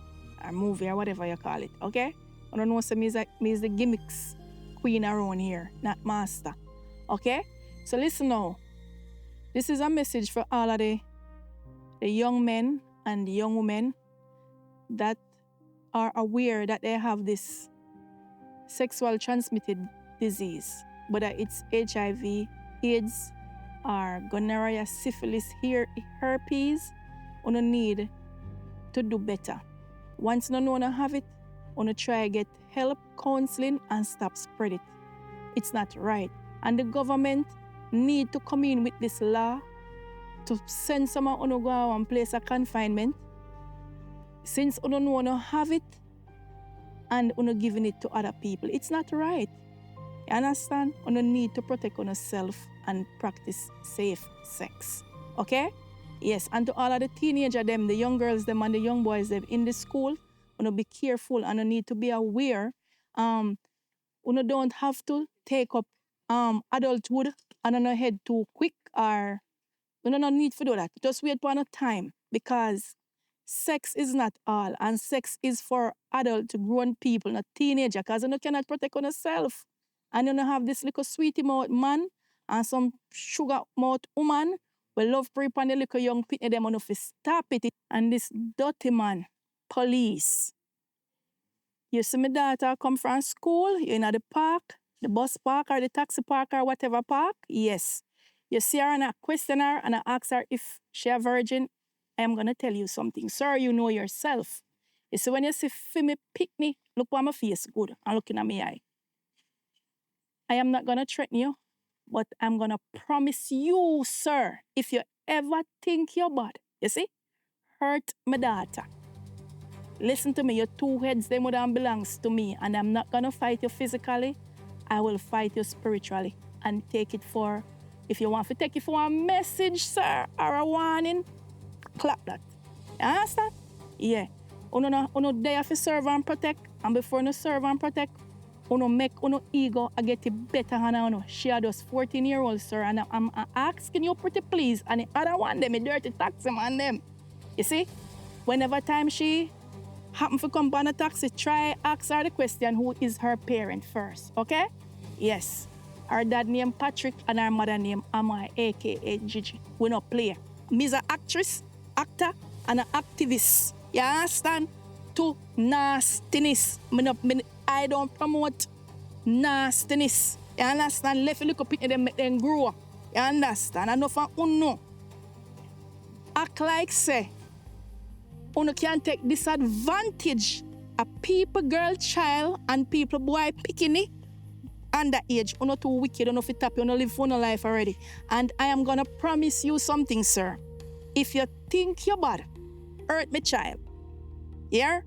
J: or movie or whatever you call it, okay? I don't know, so me is the gimmicks queen around here, not master, okay? So listen now. This is a message for all of the young men and the young women that are aware that they have this sexual transmitted disease, whether it's HIV, AIDS, or gonorrhea, syphilis, herpes. You need to do better. Once you know you have it, you try to get help, counseling, and stop spread it. It's not right. And the government need to come in with this law to send someone to go out and place a confinement. Since you don't know you have it, and you're giving it to other people. It's not right. You understand? You need to protect yourself and practice safe sex. Okay? Yes, and to all of the teenagers, them, the young girls, them, and the young boys, them in the school, you be careful and you need to be aware. You don't have to take up adulthood and on your head too quick, or you don't need to do that. Just wait for a time, because sex is not all, and sex is for adult, grown people, not teenager, because you cannot protect yourself. And you have this little sweetie mouth man and some sugar mouth woman we love prep on the little young pitney them on to stop it. And this dirty man, police. You see my daughter come from school, you in the park, the bus park or the taxi park or whatever park, yes. You see her and I question her and I ask her if she a virgin, I'm gonna tell you something. Sir, you know yourself. You see when you see me pitney, look at my face good and looking at my eye. I am not gonna threaten you, but I'm gonna promise you, sir, if you ever think you're bad, you see, hurt my daughter. Listen to me, your two heads, them would belongs to me, and I'm not gonna fight you physically. I will fight you spiritually and take it for If you want to take it for a message, sir, or a warning, clap that. You understand? Yeah. Uno there to serve and protect, and before you serve and protect, uno make uno ego a get it better than uno. She had us 14-year-old, sir, and I'm asking you pretty please, and the other one, them, a dirty taxi man, them. You see? Whenever time she happen to come on a taxi, try ask her the question, who is her parent first, okay? Yes. Her dad named Patrick and her mother named Amai, a.k.a. Gigi. We no play. Me's an actress, actor, and an activist. You understand? To nastiness. I don't promote nastiness. You understand? Left a little bit them make them grow up. You understand? I know for uno. Act like say, uno can take disadvantage a people girl child and people boy picking underage. Uno too wicked, uno fit tap, uno live for no life already. And I am gonna promise you something, sir. If you think you're bad, hurt me child. Yeah?